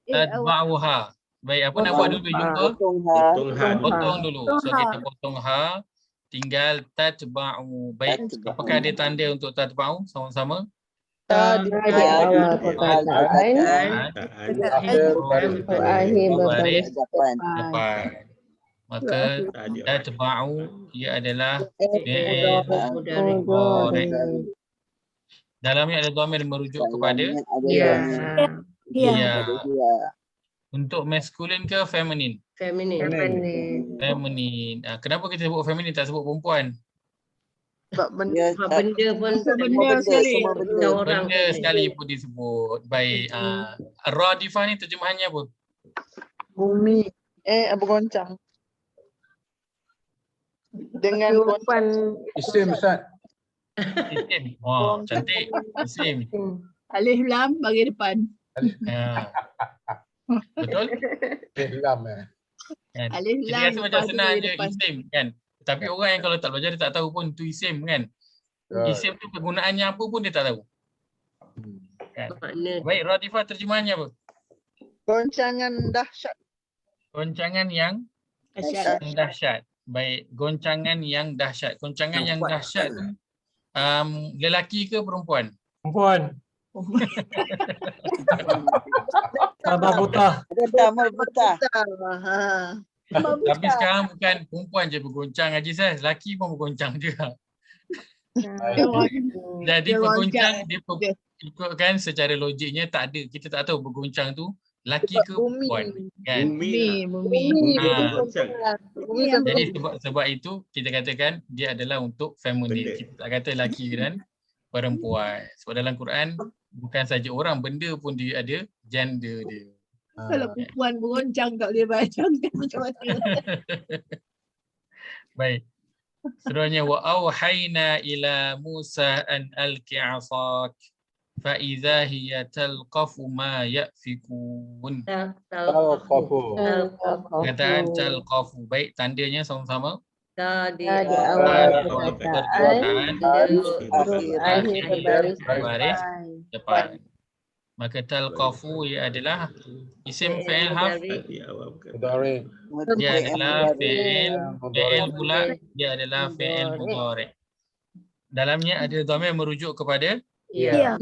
Tatba'uha. Baik, apa nak buat dulu jumpa? Potong dulu. So kita potong ha. Tinggal tatba'u. Baik, apakah ada tanda untuk tatba'u sama-sama? Baris depan. Maka tatba'u ia adalah fi'il mudhari'. Dalamnya ada dhamir merujuk kepada ya. Untuk maskulin ke feminin? Feminin. Kenapa kita sebut feminin tak sebut perempuan? Sebab benda pun benda sekali pun disebut. Baik. Radifah ni terjemahannya apa? bumi bergoncang. Dengan goncang. Isim Ustaz. Isim. Wah, cantik. Isim. Alif lam bagi depan. Betul? Lam Kan? Alif Kita lam rasa macam bagi senang je depan. isim kan. Tapi orang yang kalau tak belajar dia tak tahu pun tu isim kan. Isim tu penggunaannya apa pun dia tak tahu. Kan? Baik, Radifah terjemahannya apa? Goncangan dahsyat. Goncangan yang dahsyat. Baik, goncangan yang dahsyat. Goncangan yang dahsyat tu lelaki ke perempuan? Perempuan. Tambah buta. Tambah buta. Tapi sekarang bukan perempuan je bergoncang Haji Saz, lelaki pun bergoncang juga. Jadi bergoncang dia ikutkan secara logiknya tak ada, kita tak tahu bergoncang tu lelaki ke perempuan kan. Bumi. Jadi sebab itu kita katakan dia adalah untuk feminin. Kita tak kata lelaki dan perempuan. Sebab dalam Quran bukan saja orang, benda pun dia ada gender dia. Kalau perempuan bergoncang tak boleh bayangkan macam mana. Baik. Seterusnya wa auhayna ila Musa an alqi 'asak fa idza hiya talqafu ma yafikun. Talqafu. Kataan talqafu. Baik, tandanya sama-sama. Di awal perkataan Baris depan. Maka talqafu ia adalah isim fi'il harf. Dia adalah fi'il pula dia adalah fi'il mudhari'. Dalamnya ada dhamir merujuk kepada ya.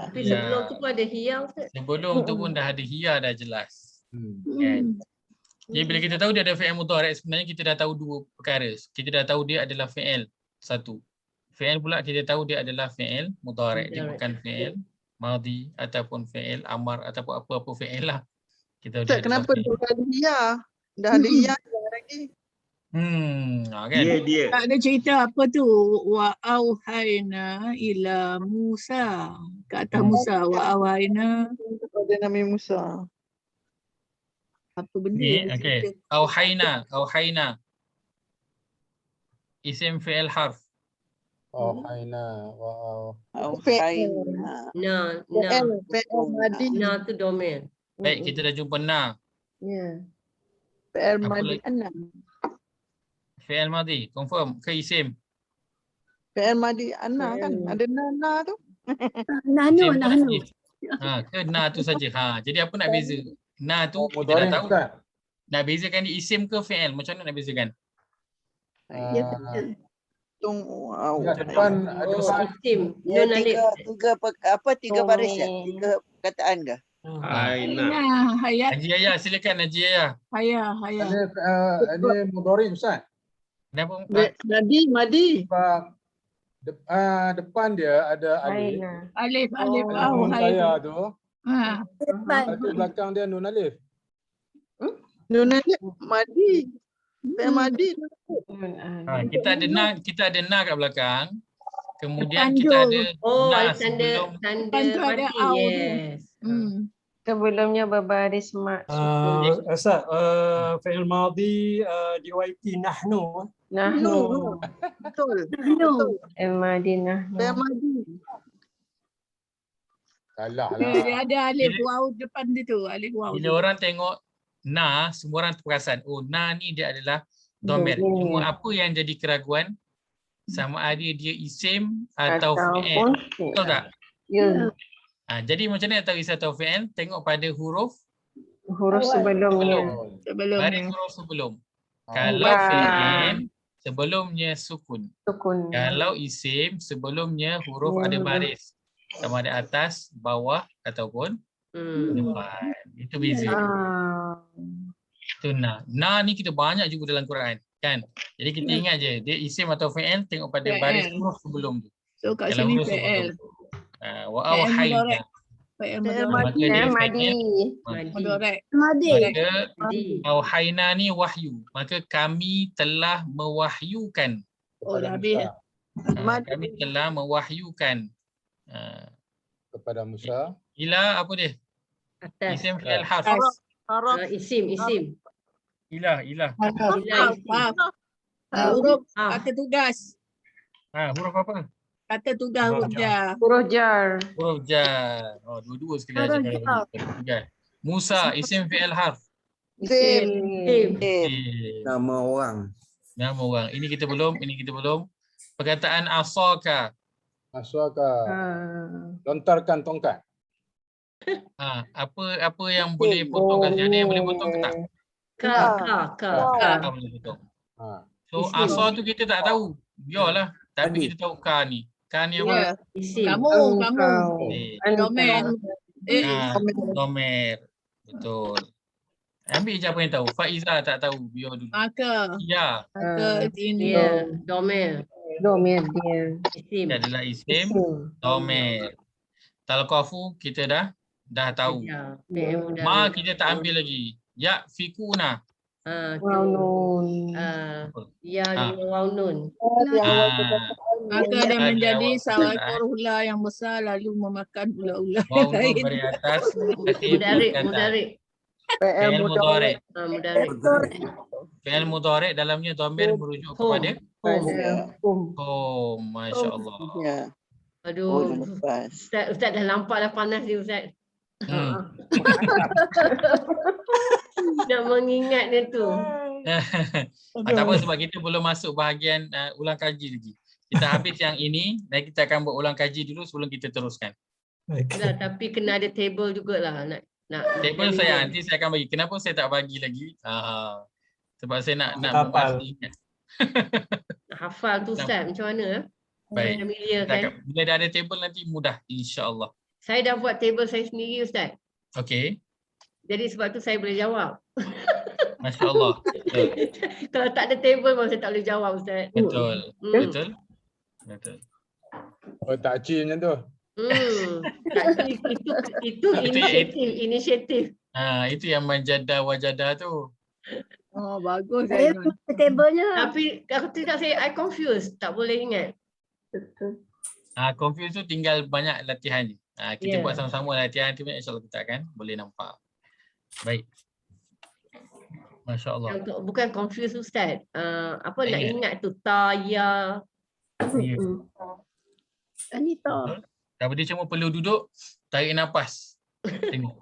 Tapi sebelum tu pun ada hiya. Sebelum tu pun dah ada hiya, dah jelas. Kan? Jadi bila kita tahu dia ada fi'il mudhari', sebenarnya kita dah tahu dua perkara. Kita dah tahu dia adalah fi'il satu. Fi'il pula kita tahu dia adalah fi'il mudhari'. Dia bukan fi'il madhi ataupun fi'il amar ataupun apa-apa fi'il lah. Kita dah Kenapa dah ada hiya? Dah ada hiya lagi. Kan? Dia. Tak ada cerita apa tu. Wa auhayna ila Musa. Ke atas Musa. Wa auhayna. Kepada Nabi Musa. Apa benda? Okey. Auhayna. Isim fi'il harf. Haina. Wow. Haina. Na tu domain. Baik, kita dah jumpa na. Ya. Fi'il Apa madi lagi? ana. Fi'il madhi, confirm ke isim? Fi'il madi ana kan. Ada na tu. Nahnu, Isim ke nahnu. isim? Ke na tu saja. Jadi apa nak beza? Na tu kita dah Mudhari tahu. Ustaz. Nak bezakan dia isim ke fi'il? Macam mana nak bezakan? Ya, Wow. Ya, depan ada Isim. Ya, Nun alif. tiga baris ya? Tiga perkataan ke? Aina. Nah, hayat, Haji Yaya, silakan Haji Yaya. hayah, hayah. ini mudhari Ustaz. Kenapa? Madi. Depan dia ada alif. Alif, alif, Alif nun hai. saya tu. depan. Lepas tu belakang dia nun alif. Nun alif. Madi. Fi'il madi. Kita ada na kat belakang. Kemudian Tanda. kita ada Oh, na ada tanda sebelum Lepas tu ada mati. au tu. Yes. Sebelumnya berbaris mak sukun. Ustaz, fi'il madhi DYT nahnu. Nahnu. Betul. Nahnu. Madi nahnu. Fi'il madi. Salah Dia lah. ada alif waw depan dia tu, alif waw. bila orang tengok na, semua orang terperasan, oh na ni dia adalah domer. Cuma apa yang jadi keraguan sama ada dia isim atau fi'il. Betul tak? Ya. Jadi macam mana nak tahu isim atau fi'il? Tengok pada huruf Sebelumnya. baris huruf sebelum. Kalau fi'il sebelumnya sukun. Kalau isim sebelumnya huruf ada baris. Sama ada atas, bawah ataupun depan. Itu beza. Itu na. Na ni kita banyak juga dalam Quran, kan? Jadi kita ingat je, dia isim atau fi'il tengok pada baris huruf sebelum tu. So kat Kalau sini huruf fi'il. Wa auhayna. Fi'il Maka dia fi'il. mudhari'. Madi. Maka auhayna ni wahyu. Maka kami telah mewahyukan. Oh, dah habis. Kami telah mewahyukan. Kepada Musa. Ila apa dia? Atas. Isim fi'il harf. Isim. Ilah. Huruf kata tugas. Huruf apa? Kata tugas huruf jar. Huruf jar. Huruf jar. Oh, dua-dua sekali aja. Tugas. Musa, isim fi'il harf. Isim. Nama orang. Ini kita belum. Perkataan asaka. Lontarkan tongkat. Apa yang boleh potong kat sini? Ada yang boleh potong ke tak? Ka. Boleh potong. So asa tu kita tak tahu. Biarlah. Tapi kita tahu ka ni. Ka ni apa? Isim. Kamu. Domain. Domer. Betul. Ambil je apa yang tahu. Faiza tak tahu. Biar dulu. Maka. Ya. Maka ini. Domain. Domain dia. Isim. Dia adalah isim. Domer. Talqafu kita dah tahu. Ma kita tak ambil lagi. Ya fikuna. Waw nun. Ya waw nun. Maka dia menjadi sawal hula yang besar lalu memakan ular-ular Waw nun lain. dari atas. Mudarik. Fi'il mudhari'. Mudarik. Fi'il mudhari' dalamnya dhamir merujuk kepada hum. Masya-Allah. Aduh. Ustaz dah nampak dah panas dia Ustaz. Nak mengingat dia tu. Tak apa sebab kita belum masuk bahagian ulang kaji lagi. Kita habis yang ini dan kita akan buat ulang kaji dulu sebelum kita teruskan. Tapi kena ada table jugalah nak table saya nanti saya akan bagi. Kenapa saya tak bagi lagi? Sebab saya nak memastikan. Hafal tu Ustaz macam mana? Baik. Familiar kan? Bila dah ada table nanti mudah insya-Allah. Saya dah buat table saya sendiri Ustaz. Okey. Jadi sebab tu saya boleh jawab. Masya-Allah. Kalau tak ada table pun saya tak boleh jawab Ustaz. Betul. Oh, tak cik macam tu. Itu inisiatif. Itu yang menjadah wajadah tu. Oh, bagus. Table-nya. Tapi aku tidak I confused. Tak boleh ingat. Confuse tu tinggal banyak latihan je. Kita buat sama-sama latihan nanti insya-Allah kita akan boleh nampak. Baik. Masya-Allah. Bukan confuse Ustaz. Apa nak ingat tu ta ya Ya. Anita. Tapi dia cuma perlu duduk, tarik nafas. Tengok.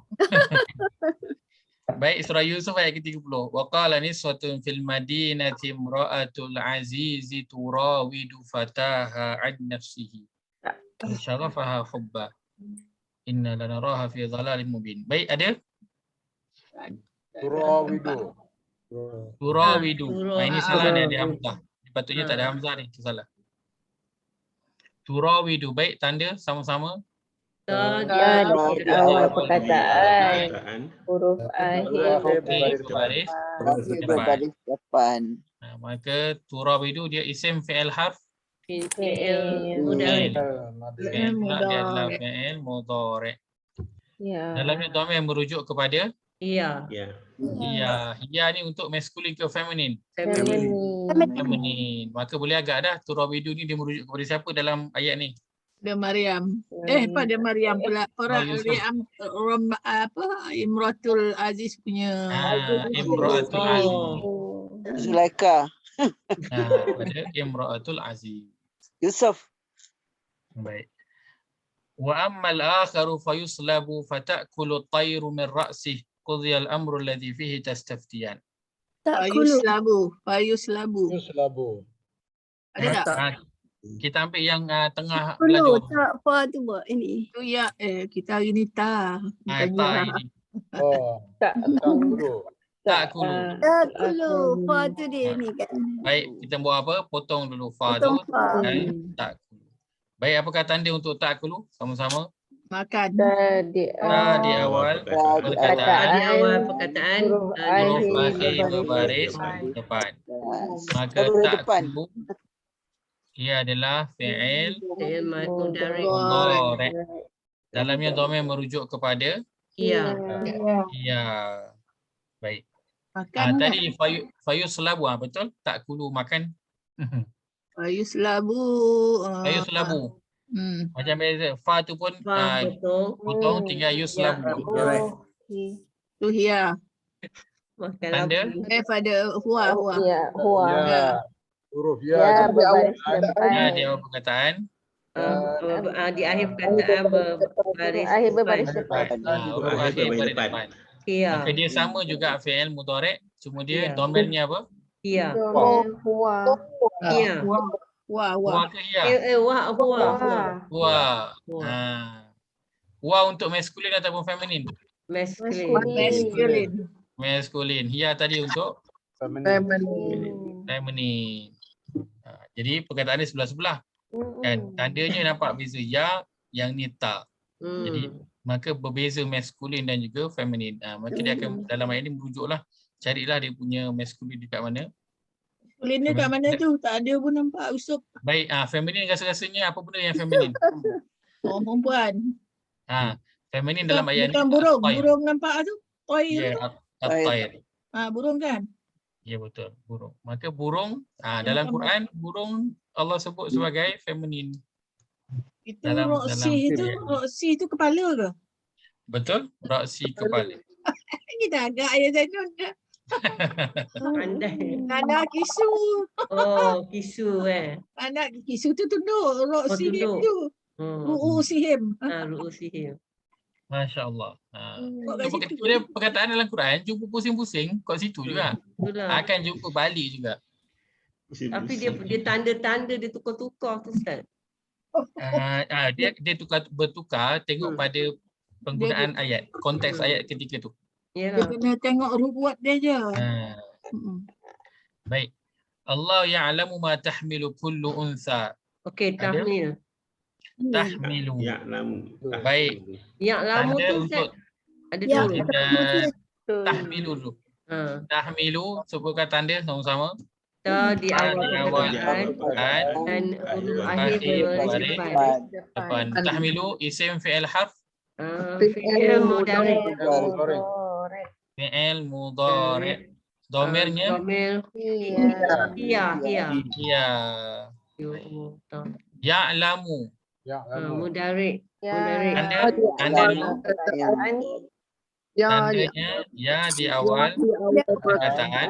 Baik, surah Yusuf ayat ke-30. Wa qala niswatun fil madinati imra'atul azizi turawidu fataha an nafsihi. Syarafaha hubba. Inna lanaraha fi dhalalin mubin. Baik, ada? Turawidu. Turawidu. Ini salah ni, ada hamzah. Patutnya tak ada hamzah ni, itu salah. Turawidu. Baik, tanda sama-sama. Dia di awal perkataan huruf akhir Berbaris berbaris depan. maka turawidu dia isim fi'il harf fi'il mudhari'. mudhari'. Fi'il pula dia adalah fi'il mudhari'. Ya. Dalamnya dhamir merujuk kepada Iya. Hiya ni untuk masculine ke feminine? Feminine. Feminine. Maka boleh agak dah turawidu ni dia merujuk kepada siapa dalam ayat ni? Pada Maryam. Pada Maryam pula. Orang Imratul Aziz punya. Imratul Aziz. Zulaika. Pada Imratul Aziz. Yusuf. Baik. Wa ammal akharu fayuslabu fata'kulu at-tayru min ra'sih qudhiya al-amru alladhi fihi tastaftiyan. Fayuslabu. Ada tak? Kita ambil yang tengah Perlu tak apa tu buat ini. Tu ya kita hari ni ta. Tak ini. Tak kulu. Tak kulu. Tak perlu. Fa tu dia ni kan. Baik, kita buat apa? Potong dulu fa tu. Tak kulu. Baik, apakah tanda untuk tak kulu? Sama-sama. Makan. Di awal perkataan huruf akhir berbaris depan. Maka tak kulu ia adalah fi'il mudhari'. Dalamnya dhamir merujuk kepada iya. Baik. Makan tadi fayuslabu betul? Tak kulu makan. Fayuslabu. Fayuslabu. Macam biasa fa tu pun potong tinggal yuslabu. Tu hiya. Tanda pada huwa. Huruf ya berbaris depan. Di awal perkataan. Di akhir perkataan berbaris depan. Huruf akhir berbaris depan. Maka dia sama juga fi'il mudhari', cuma dia dhamirnya apa? Iya. Huwa. Iya. Huwa ke hiya? Huwa. Huwa untuk masculine ataupun feminine? Masculine. Hiya tadi untuk feminine. Jadi perkataan ni sebelah-sebelah. Kan tandanya nampak beza, ya yang ni tak. Jadi maka berbeza masculine dan juga feminine. Maka dia akan dalam ayat ni merujuklah, carilah dia punya masculine dekat mana. Masculine dekat mana tu? Tak ada pun nampak usuk. Baik, feminine rasa-rasanya apa benda yang feminine? Perempuan. Feminine dalam ayat ni. Bukan burung. Burung nampak tu? Toy. At-tayr. Burung kan? Ya betul, burung. Maka burung dalam Quran burung Allah sebut sebagai feminine. Itu roksi tu kepala ke? Betul, roksi kepala. Kita agak ayat Zainun. Anak kisu. Kisu Anak kisu tu tunduk, roksi tu. Ru'usihim. Ru'usihim. Masya Allah. Kemudian perkataan dalam Quran jumpa pusing-pusing kat situ juga. Akan jumpa balik juga. Tapi dia tanda-tanda dia tukar-tukar tu Ustaz. Dia bertukar tengok pada penggunaan ayat, konteks ayat ketika tu. Dia kena tengok rubuat dia je. Baik. Allah ya'lamu ma tahmilu kullu unsa. Okey, tahmil. Tahmilu. Ya'lamu. Baik. Ya'lamu tu untuk ada dua. Tahmilu dulu. Tahmilu sebutkan tanda sama-sama. Di awal dan huruf akhir berbaris depan. Tahmilu isim fi'il harf. Fi'il mudhari'. Fi'il mudhari'. Dhamirnya iya. Ya'lamu. Mudhari'. Anda dulu. Tandanya ya di awal perkataan,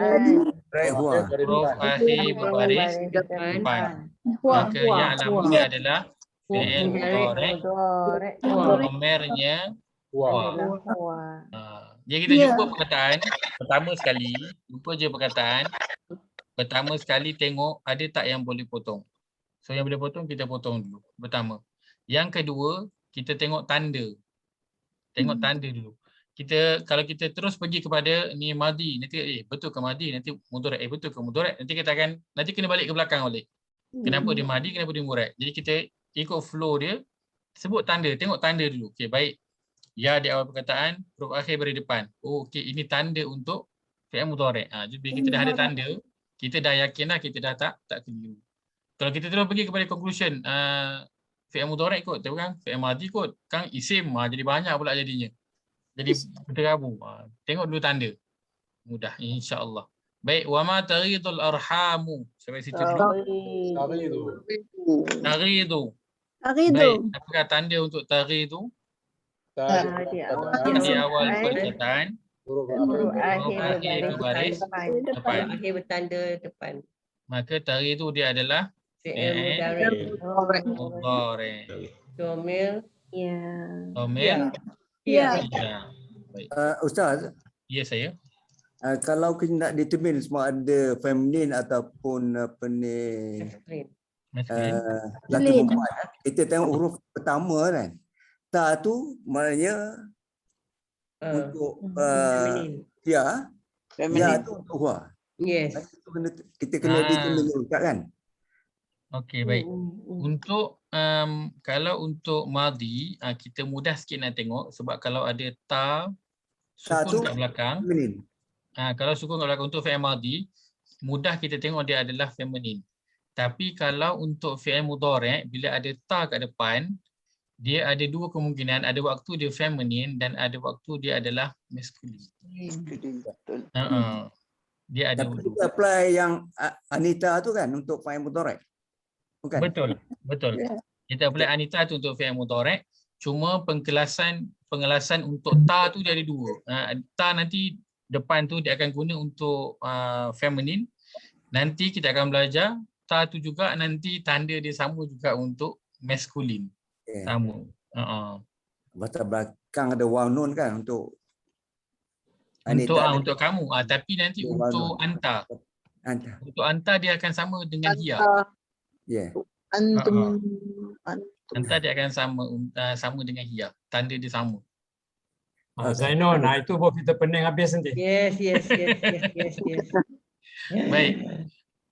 huruf akhir berbaris depan. Maka yang dia adalah fi'il mudhari'. Domirnya wa. Jadi kita jumpa perkataan pertama sekali, jumpa je perkataan pertama sekali, tengok ada tak yang boleh potong. So yang boleh potong kita potong dulu pertama. Yang kedua kita tengok tanda. Tengok tanda dulu. Kalau kita terus pergi kepada ni madi, nanti betul ke madi, nanti mudhari', betul ke mudhari', nanti kena balik ke belakang balik. Kenapa dia madi, kenapa dia mudhari'. Jadi kita ikut flow dia, sebut tanda, tengok tanda dulu. Okey, baik. Ya di awal perkataan, huruf akhir beri depan. Oh, okey, ini tanda untuk fi'il mudhari'. Jadi bila kita dah ada tanda, kita dah yakinlah kita dah tak keliru. Kalau kita terus pergi kepada conclusion, fi'il mudhari' kot, tahu kan? Fi'il madi kot, kan isim, jadi banyak pula jadinya. Jadi berterabur. Tengok dulu tanda. Mudah, insya-Allah. Baik, wa ma taghidul arhamu. Sampai situ dulu. Taghidu. Baik, apakah tanda untuk taghidu? Di awal perkataan. Huruf akhir berbaris depan. Akhir bertanda depan. Maka taghidu dia adalah fi'il mudhari'. Domir. Domir. Ya. Baik. Ustaz. Ya, saya. Kalau kita nak determine semua ada feminin ataupun apa ni lelaki perempuan, kita tengok huruf pertama kan. Ta tu maknanya untuk ya. Ya tu untuk huwa. Yes. Kita kena determine dulu kan. Okey, baik. Untuk kalau untuk madi, kita mudah sikit nak tengok sebab kalau ada ta sukun kat belakang. Kalau sukun kat belakang untuk fi'il madi, mudah kita tengok dia adalah feminin. Tapi kalau untuk fi'il mudhari', bila ada ta kat depan, dia ada dua kemungkinan, ada waktu dia feminin dan ada waktu dia adalah maskulin. Betul. Dia ada. Tapi kita apply yang Anita tu kan untuk fi'il mudhari'. Bukan? Betul. Kita apply Anita tu untuk fi'il mudhari'. Cuma pengelasan untuk ta tu dia ada dua. Ta nanti depan tu dia akan guna untuk feminin. Nanti kita akan belajar ta tu juga nanti tanda dia sama juga untuk maskulin. Sama. Batas belakang ada waw nun kan untuk Anita untuk kamu. Tapi nanti untuk anta. Untuk anta dia akan sama dengan dia. Antum. Anta dia akan sama dengan hia. Tanda dia sama. Zainul, itu buat kita pening habis nanti. Yes. Baik.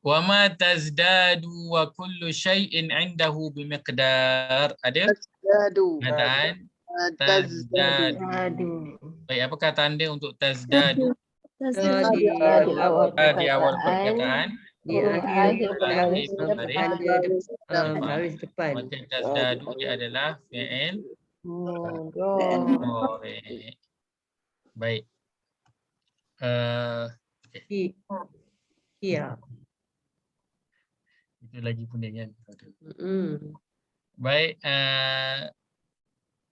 Wa ma tazdadu wa kullu syai'in 'indahu bimiqdar. Ada? Kataan tazdadu. Baik, apakah tanda untuk tazdadu? Di awal perkataan. Di akhir baris depan. Maka tazdadu dia adalah fi'il mudhari'. Baik. Iya. Itu lagi pening kan. Baik.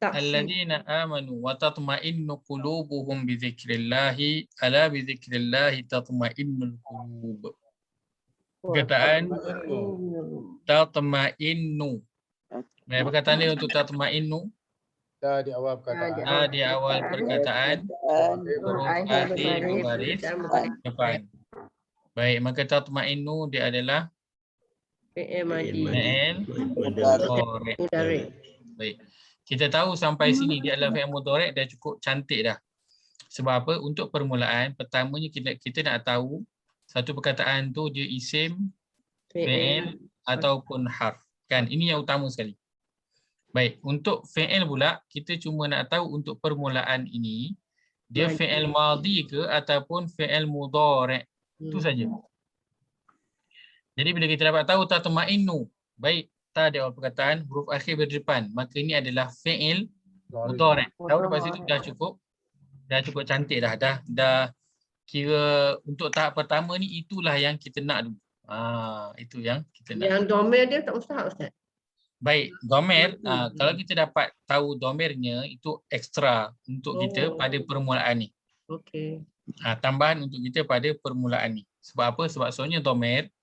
Alladzina amanu wa tatma'innu qulubuhum bi dzikrillah, ala bi dzikrillah tatma'innul qulub. Perkataan tatma'innu. Baik, perkataan dia untuk tatma'innu. Di awal perkataan. Di awal perkataan. Huruf akhir berbaris depan. Baik, maka tatma'innu dia adalah fi'il madi. Mudhari'. Baik. Kita tahu sampai sini dia adalah fi'il mudhari' dah cukup cantik dah. Sebab apa? Untuk permulaan, pertamanya kita nak tahu satu perkataan tu dia isim, fi'il ataupun harf. Kan? Ini yang utama sekali. Baik, untuk fi'il pula, kita cuma nak tahu untuk permulaan ini, dia fi'il madhi ke ataupun fi'il mudhari'. Itu saja. Jadi bila kita dapat tahu tatma'innu, baik, ta di awal perkataan, huruf akhir berdepan, maka ini adalah fi'il mudhari'. Tahu lepas itu dah cukup cantik dah. Dah kira untuk tahap pertama ni itulah yang kita nak dulu. Itu yang kita nak. Yang domir dia tak usah Ustaz. Baik, domir, kalau kita dapat tahu domirnya itu ekstra untuk kita pada permulaan ni. Okey. Tambahan untuk kita pada permulaan ni. Sebab apa? Sebab soalnya domir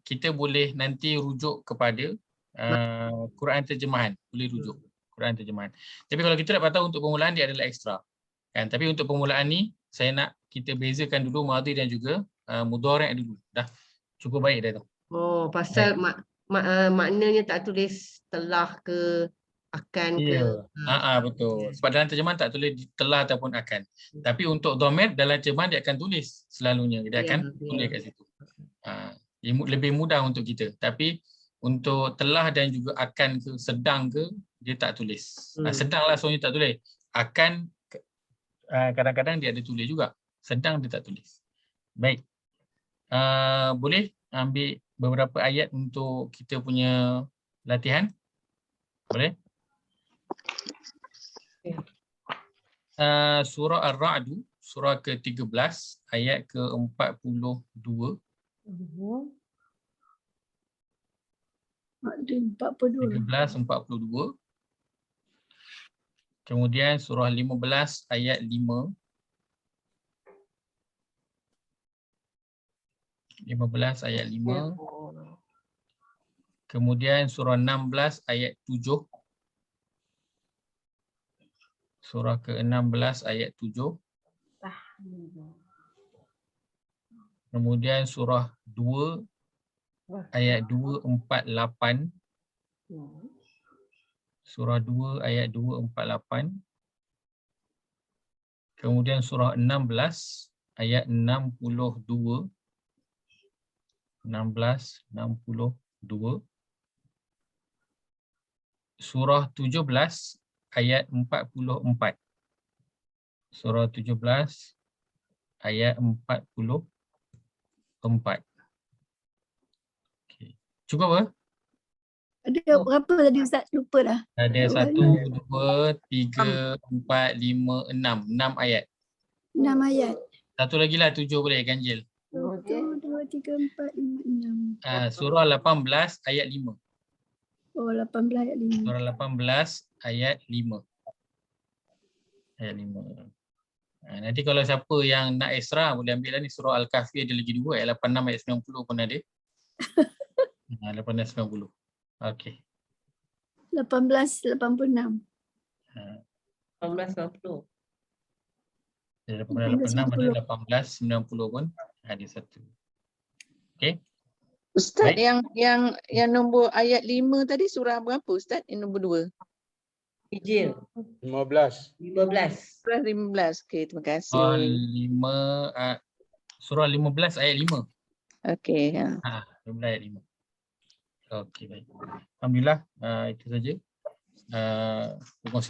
kita boleh nanti rujuk kepada Quran terjemahan, boleh rujuk Quran terjemahan. Tapi kalau kita dapat tahu untuk permulaan dia adalah ekstra. Kan? Tapi untuk permulaan ni saya nak kita bezakan dulu madhi dan juga mudhari' dulu. Dah cukup baik dah tu. Oh, pasal maknanya tak tulis telah ke akan ke. Betul. Sebab dalam terjemahan tak tulis telah ataupun akan. Tapi untuk dhamir dalam terjemahan dia akan tulis selalunya. Dia akan tulis kat situ. Lebih mudah untuk kita. Tapi untuk telah dan juga akan ke sedang ke dia tak tulis. Sedang lah soalnya tak tulis. Akan kadang-kadang dia ada tulis juga. Sedang dia tak tulis. Baik. Boleh ambil beberapa ayat untuk kita punya latihan? Boleh? Surah Ar-Ra'd, surah ke-13 ayat ke-42. Ada 42. 13:42. Kemudian surah 15 ayat 5. 15 ayat 5. Kemudian surah 16 ayat 7. Surah ke-16 ayat 7. Kemudian surah 2 ayat 248. Surah 2 ayat 248. Kemudian surah 16 ayat 62. 62. Surah 17 ayat 44. Surah 17 ayat 44. Okay. Cukup apa? Ada berapa tadi Ustaz? Lupa dah. Ada 1, 2, 3, 4, 5, 6. 6 ayat. 6 ayat. Satu lagi lah 7 boleh ganjil. 1, 2, 3, 4, 5, 6. Surah 18 ayat 5. Oh, 18 ayat 5. Surah 18 ayat 5. Ayat 5. Nanti kalau siapa yang nak extra boleh ambil lah ni surah Al-Kahfi ada lagi 2 ayat 86 ayat 90 pun ada. 18 90. Okey. 1886. 1890. Ada 86 ada 1890 pun ada satu. Okey. Ustaz, yang nombor ayat 5 tadi surah berapa Ustaz? Yang nombor 2. Hijil. 15. 15. Surah 15. Okey, terima kasih. Surah 15 ayat 5. Okey. 15 ayat 5. Okey, baik. Alhamdulillah, itu saja. Perkongsian